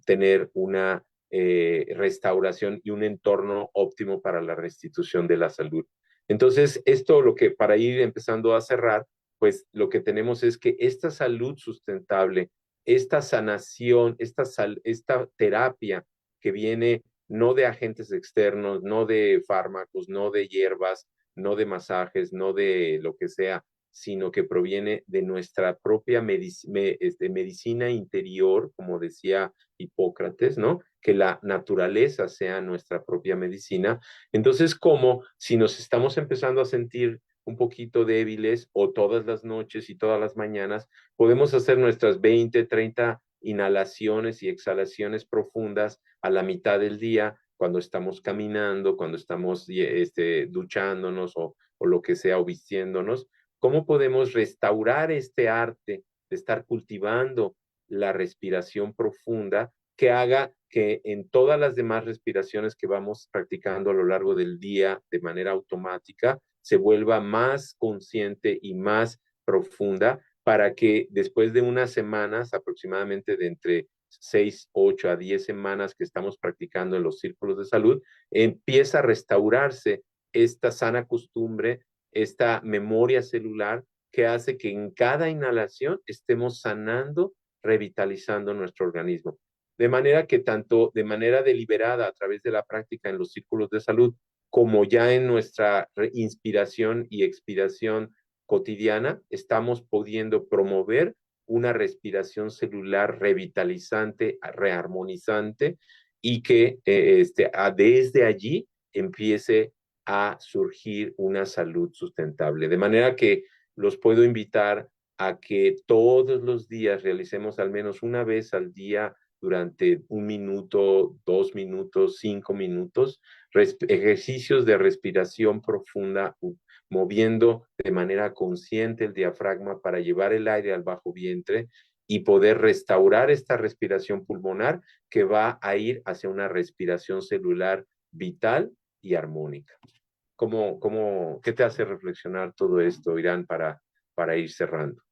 tener una restauración y un entorno óptimo para la restitución de la salud? Entonces, esto lo que para ir empezando a cerrar, pues lo que tenemos es que esta salud sustentable, esta sanación, esta terapia que viene no de agentes externos, no de fármacos, no de hierbas, no de masajes, no de lo que sea, sino que proviene de nuestra propia medicina interior, como decía Hipócrates, ¿no? Que la naturaleza sea nuestra propia medicina. Entonces, como si nos estamos empezando a sentir un poquito débiles o todas las noches y todas las mañanas, podemos hacer nuestras 20, 30 inhalaciones y exhalaciones profundas a la mitad del día, cuando estamos caminando, cuando estamos duchándonos o lo que sea, o vistiéndonos. ¿Cómo podemos restaurar este arte de estar cultivando la respiración profunda que haga que en todas las demás respiraciones que vamos practicando a lo largo del día de manera automática se vuelva más consciente y más profunda para que después de unas semanas, aproximadamente de entre 6, 8 a 10 semanas que estamos practicando en los círculos de salud, empieza a restaurarse esta sana costumbre, esta memoria celular que hace que en cada inhalación estemos sanando, revitalizando nuestro organismo. De manera que tanto de manera deliberada a través de la práctica en los círculos de salud, como ya en nuestra inspiración y expiración cotidiana, estamos pudiendo promover una respiración celular revitalizante, rearmonizante y que desde allí empiece a surgir una salud sustentable. De manera que los puedo invitar a que todos los días realicemos al menos una vez al día durante 1 minuto, 2 minutos, 5 minutos, ejercicios de respiración profunda, moviendo de manera consciente el diafragma para llevar el aire al bajo vientre y poder restaurar esta respiración pulmonar que va a ir hacia una respiración celular vital y armónica. ¿Qué te hace reflexionar todo esto, Irán, para ir cerrando?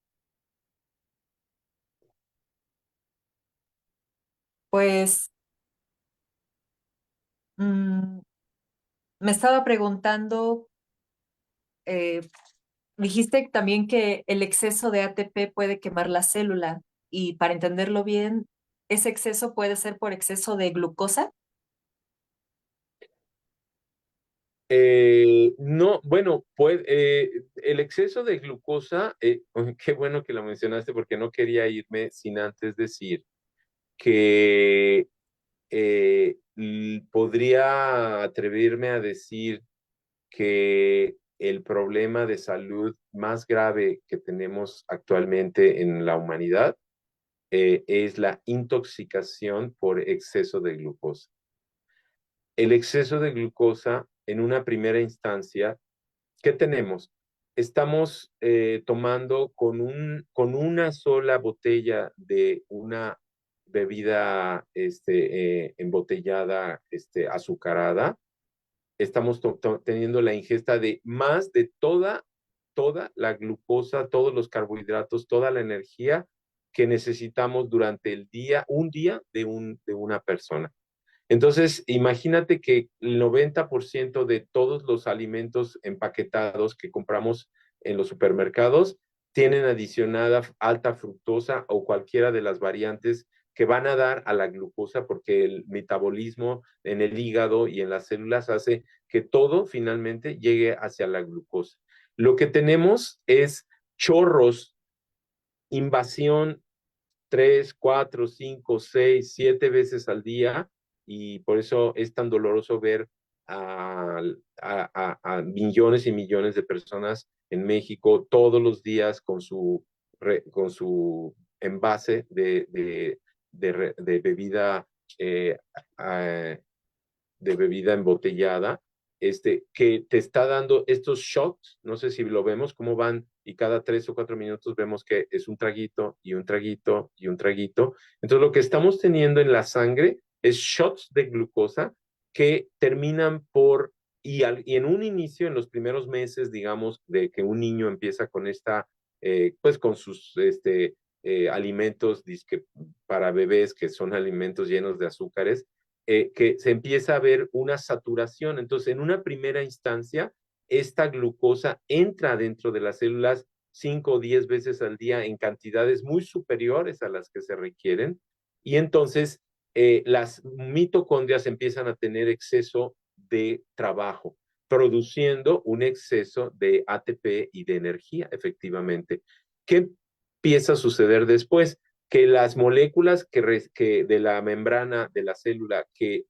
Pues me estaba preguntando, eh, dijiste también que el exceso de ATP puede quemar la célula y para entenderlo bien, ¿ese exceso puede ser por exceso de glucosa? No, bueno, el exceso de glucosa, qué bueno que lo mencionaste porque no quería irme sin antes decir que podría atreverme a decir que el problema de salud más grave que tenemos actualmente en la humanidad es la intoxicación por exceso de glucosa. El exceso de glucosa, en una primera instancia, ¿qué tenemos? Estamos tomando con una sola botella de una bebida embotellada, azucarada, estamos teniendo la ingesta de más de toda la glucosa, todos los carbohidratos, toda la energía que necesitamos durante el día, un día de una persona. Entonces, imagínate que el 90% de todos los alimentos empaquetados que compramos en los supermercados tienen adicionada alta fructosa o cualquiera de las variantes que van a dar a la glucosa, porque el metabolismo en el hígado y en las células hace que todo finalmente llegue hacia la glucosa. Lo que tenemos es chorros, invasión 3, 4, 5, 6, 7 veces al día, y por eso es tan doloroso ver a millones y millones de personas en México todos los días con su envase de bebida eh, eh, de bebida embotellada, que te está dando estos shots, no sé si lo vemos, cómo van, y cada 3 o 4 minutos vemos que es un traguito y un traguito y un traguito. Entonces lo que estamos teniendo en la sangre es shots de glucosa que terminan por, y en un inicio, en los primeros meses, digamos, de que un niño empieza con pues con sus alimentos disque, para bebés, que son alimentos llenos de azúcares, que se empieza a ver una saturación. Entonces, en una primera instancia, esta glucosa entra dentro de las células 5 o 10 veces al día en cantidades muy superiores a las que se requieren, y entonces las mitocondrias empiezan a tener exceso de trabajo, produciendo un exceso de ATP y de energía, efectivamente. ¿Qué empieza a suceder después? Que las moléculas que de la membrana de la célula, que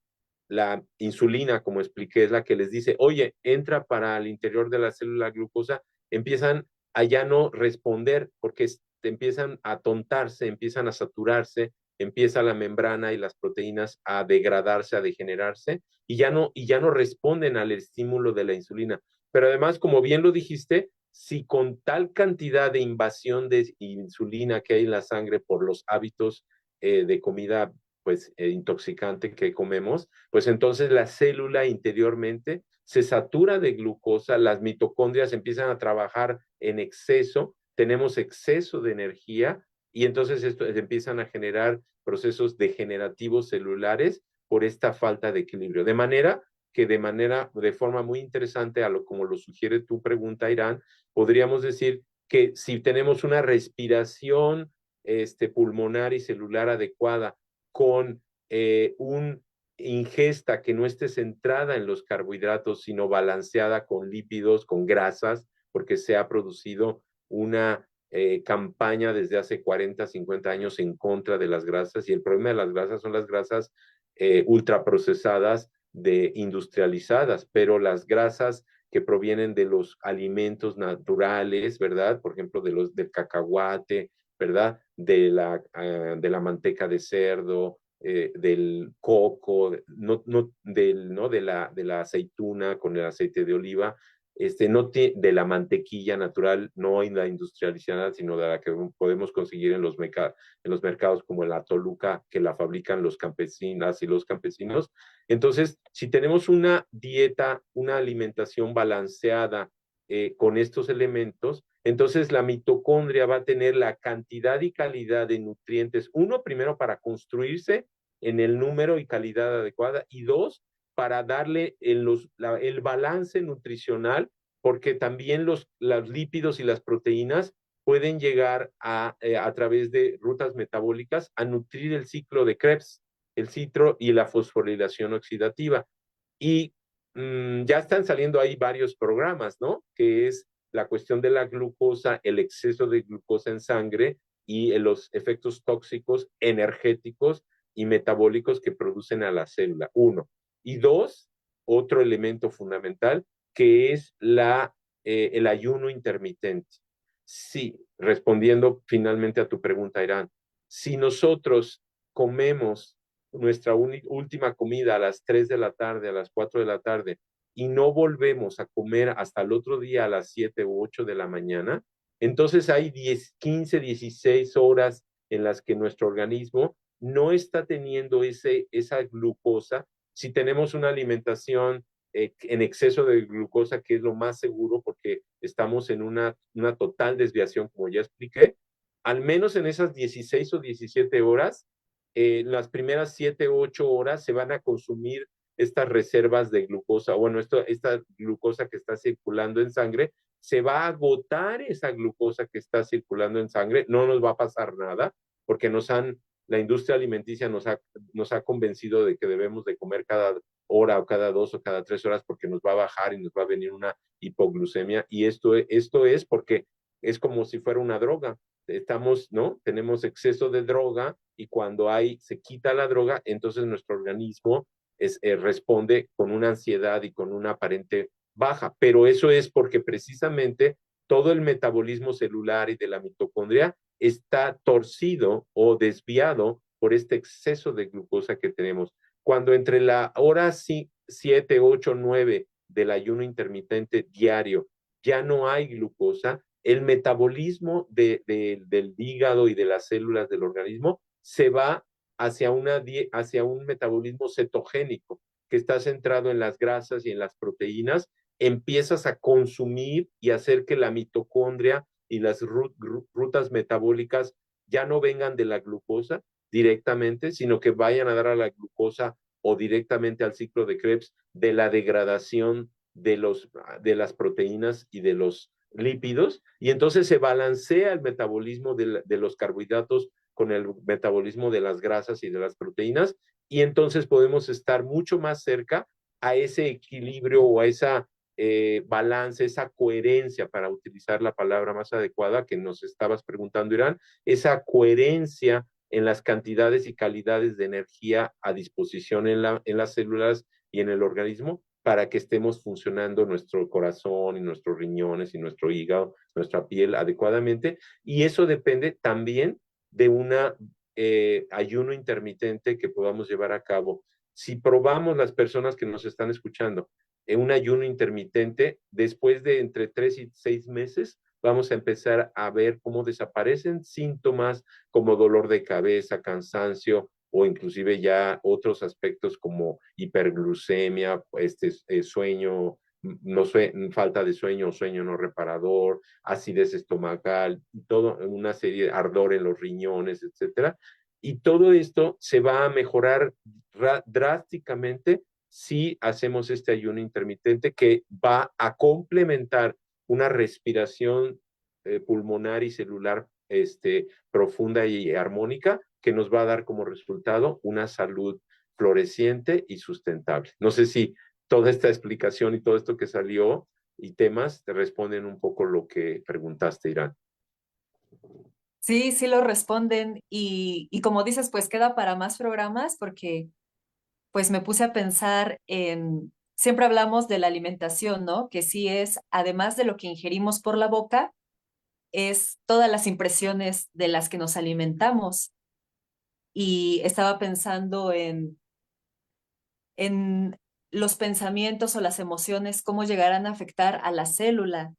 la insulina, como expliqué, es la que les dice, oye, entra para el interior de la célula glucosa, empiezan a ya no responder, porque empiezan a tontarse, empiezan a saturarse, empieza la membrana y las proteínas a degradarse, a degenerarse, y ya no responden al estímulo de la insulina. Pero además, como bien lo dijiste, si con tal cantidad de invasión de insulina que hay en la sangre por los hábitos de comida pues intoxicante que comemos, pues entonces la célula interiormente se satura de glucosa, las mitocondrias empiezan a trabajar en exceso, tenemos exceso de energía, y entonces esto empiezan a generar procesos degenerativos celulares por esta falta de equilibrio. De manera que de forma muy interesante, como lo sugiere tu pregunta, Irán, podríamos decir que si tenemos una respiración pulmonar y celular adecuada, con una ingesta que no esté centrada en los carbohidratos, sino balanceada con lípidos, con grasas, porque se ha producido una campaña desde hace 40, 50 años en contra de las grasas, y el problema de las grasas son las grasas ultraprocesadas industrializadas, pero las grasas que provienen de los alimentos naturales, ¿verdad? Por ejemplo, del cacahuate, ¿verdad? De la manteca de cerdo, del coco, ¿no? De la aceituna con el aceite de oliva, no de la mantequilla natural, no la industrializada, sino de la que podemos conseguir en los mercados como la Toluca, que la fabrican los campesinas y los campesinos. Entonces, si tenemos una dieta, una alimentación balanceada con estos elementos, entonces la mitocondria va a tener la cantidad y calidad de nutrientes, uno, primero para construirse en el número y calidad adecuada, y dos, para darle el balance nutricional, porque también los lípidos y las proteínas pueden llegar a través de rutas metabólicas a nutrir el ciclo de Krebs, el citro y la fosforilación oxidativa. Y ya están saliendo ahí varios programas, ¿no? Que es la cuestión de la glucosa, el exceso de glucosa en sangre y los efectos tóxicos energéticos y metabólicos que producen a la célula, uno. Y dos, otro elemento fundamental, que es el ayuno intermitente. Sí, respondiendo finalmente a tu pregunta, Irán, si nosotros comemos nuestra última comida a las 3 de la tarde, a las 4 de la tarde, y no volvemos a comer hasta el otro día a las 7 u 8 de la mañana, entonces hay 10, 15, 16 horas en las que nuestro organismo no está teniendo esa glucosa. Si tenemos una alimentación en exceso de glucosa, que es lo más seguro porque estamos en una total desviación, como ya expliqué, al menos en esas 16 o 17 horas, las primeras 7 o 8 horas se van a consumir estas reservas de glucosa, bueno, esta glucosa que está circulando en sangre, se va a agotar esa glucosa que está circulando en sangre, no nos va a pasar nada, porque nos han la industria alimenticia nos ha convencido de que debemos de comer cada hora o cada 2 o cada 3 horas porque nos va a bajar y nos va a venir una hipoglucemia. Y esto es porque es como si fuera una droga. Estamos, ¿no? Tenemos exceso de droga y cuando se quita la droga, entonces nuestro organismo responde con una ansiedad y con una aparente baja. Pero eso es porque precisamente todo el metabolismo celular y de la mitocondria está torcido o desviado por este exceso de glucosa que tenemos. Cuando entre la hora 7, 8, 9 del ayuno intermitente diario ya no hay glucosa, el metabolismo del hígado y de las células del organismo se va hacia un metabolismo cetogénico que está centrado en las grasas y en las proteínas. Empiezas a consumir y hacer que la mitocondria y las rutas metabólicas ya no vengan de la glucosa directamente, sino que vayan a dar a la glucosa o directamente al ciclo de Krebs de la degradación de las proteínas y de los lípidos, y entonces se balancea el metabolismo de los carbohidratos con el metabolismo de las grasas y de las proteínas, y entonces podemos estar mucho más cerca a ese equilibrio o a esa balance, esa coherencia, para utilizar la palabra más adecuada que nos estabas preguntando, Irán, esa coherencia en las cantidades y calidades de energía a disposición en las células y en el organismo para que estemos funcionando nuestro corazón y nuestros riñones y nuestro hígado, nuestra piel adecuadamente. Y eso depende también de una ayuno intermitente que podamos llevar a cabo. Si probamos las personas que nos están escuchando en un ayuno intermitente, después de entre 3 y 6 meses, vamos a empezar a ver cómo desaparecen síntomas como dolor de cabeza, cansancio o inclusive ya otros aspectos como hiperglucemia, sueño, falta de sueño o sueño no reparador, acidez estomacal, todo, una serie de ardor en los riñones, etcétera. Y todo esto se va a mejorar drásticamente si hacemos este ayuno intermitente que va a complementar una respiración pulmonar y celular profunda y armónica que nos va a dar como resultado una salud floreciente y sustentable. No sé si toda esta explicación y todo esto que salió y temas te responden un poco lo que preguntaste, Irán. Sí, sí lo responden y como dices, pues queda para más programas porque pues me puse a pensar siempre hablamos de la alimentación, ¿no? Que sí es, además de lo que ingerimos por la boca, es todas las impresiones de las que nos alimentamos. Y estaba pensando en los pensamientos o las emociones, cómo llegarán a afectar a la célula.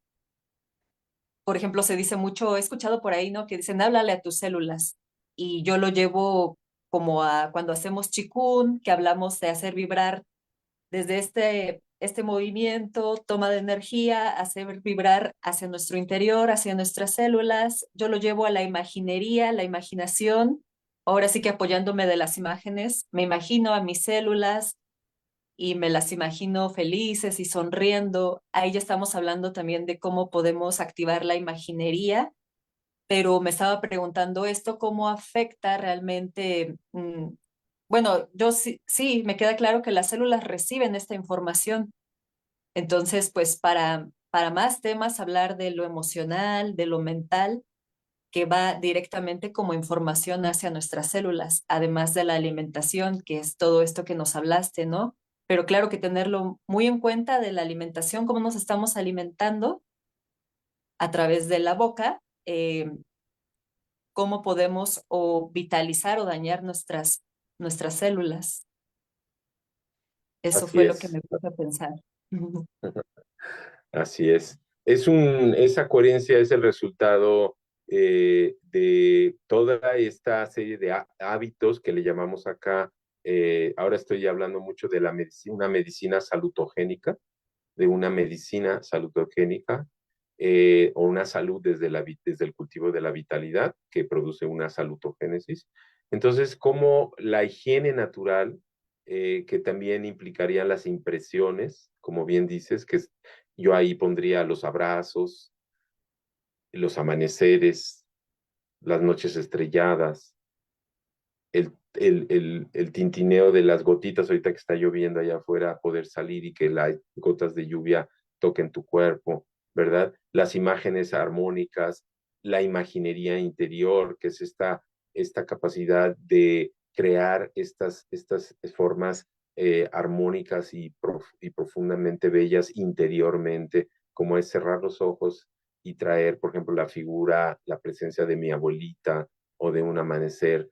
Por ejemplo, se dice mucho, he escuchado por ahí, ¿no? Que dicen, háblale a tus células. Y yo lo llevo como a cuando hacemos chikun, que hablamos de hacer vibrar desde este movimiento, toma de energía, hacer vibrar hacia nuestro interior, hacia nuestras células. Yo lo llevo a la imaginería, la imaginación. Ahora sí que apoyándome de las imágenes, me imagino a mis células y me las imagino felices y sonriendo. Ahí ya estamos hablando también de cómo podemos activar la imaginería, pero me estaba preguntando esto, cómo afecta realmente. Bueno, yo sí, me queda claro que las células reciben esta información. Entonces, pues para más temas, hablar de lo emocional, de lo mental, que va directamente como información hacia nuestras células, además de la alimentación, que es todo esto que nos hablaste, ¿no? Pero claro que tenerlo muy en cuenta de la alimentación, cómo nos estamos alimentando a través de la boca, cómo podemos o vitalizar o dañar nuestras células. Eso Así fue lo que es. me puse a pensar. Así es. Esa coherencia es el resultado de toda esta serie de hábitos que le llamamos acá. Ahora estoy hablando mucho de una medicina salutogénica, de una medicina salutogénica o una salud desde el cultivo de la vitalidad que produce una salutogénesis. Entonces, como la higiene natural, que también implicaría las impresiones, como bien dices, yo ahí pondría los abrazos, los amaneceres, las noches estrelladas, el tintineo de las gotitas ahorita que está lloviendo allá afuera, poder salir y que las gotas de lluvia toquen tu cuerpo, ¿verdad? Las imágenes armónicas, la imaginería interior, que es esta capacidad de crear estas formas armónicas y profundamente bellas interiormente, como es cerrar los ojos y traer, por ejemplo, la figura, la presencia de mi abuelita o de un amanecer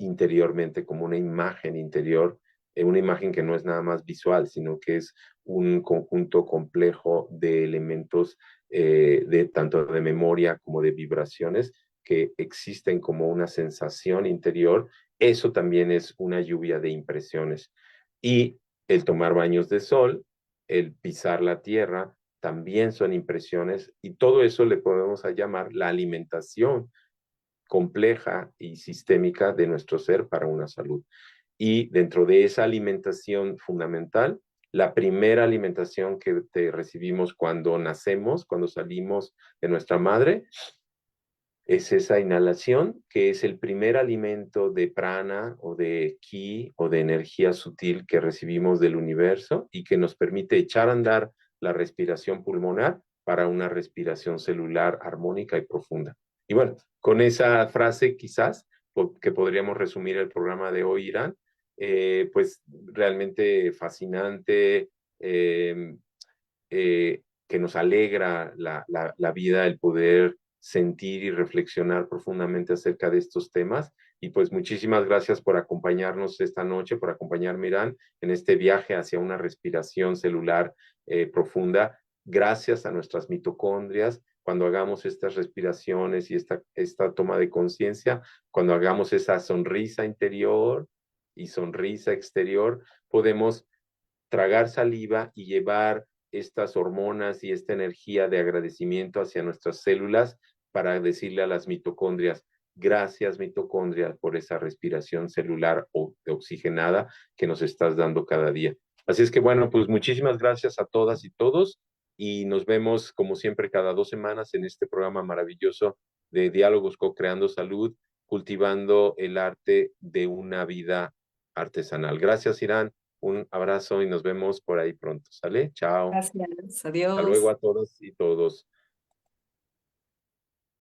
interiormente como una imagen interior, una imagen que no es nada más visual, sino que es un conjunto complejo de elementos de tanto de memoria como de vibraciones que existen como una sensación interior. Eso también es una lluvia de impresiones. Y el tomar baños de sol, el pisar la tierra, también son impresiones y todo eso le podemos llamar la alimentación compleja y sistémica de nuestro ser para una salud. Y dentro de esa alimentación fundamental, la primera alimentación que te recibimos cuando nacemos, cuando salimos de nuestra madre, es esa inhalación, que es el primer alimento de prana o de ki o de energía sutil que recibimos del universo y que nos permite echar a andar la respiración pulmonar para una respiración celular armónica y profunda. Y bueno, con esa frase quizás que podríamos resumir el programa de hoy, Irán, pues realmente fascinante, que nos alegra la vida el poder sentir y reflexionar profundamente acerca de estos temas. Y pues muchísimas gracias por acompañarnos esta noche, por acompañarme, Irán, en este viaje hacia una respiración celular profunda. Gracias a nuestras mitocondrias, cuando hagamos estas respiraciones y esta toma de conciencia, cuando hagamos esa sonrisa interior y sonrisa exterior, podemos tragar saliva y llevar estas hormonas y esta energía de agradecimiento hacia nuestras células para decirle a las mitocondrias, gracias mitocondrias por esa respiración celular oxigenada que nos estás dando cada día. Así es que bueno, pues muchísimas gracias a todas y todos y nos vemos como siempre cada 2 semanas en este programa maravilloso de Diálogos Co-Creando Salud, cultivando el arte de una vida artesanal. Gracias, Irán. Un abrazo y nos vemos por ahí pronto. ¿Sale? Chao. Gracias, Hasta luego adiós. a todos y todos.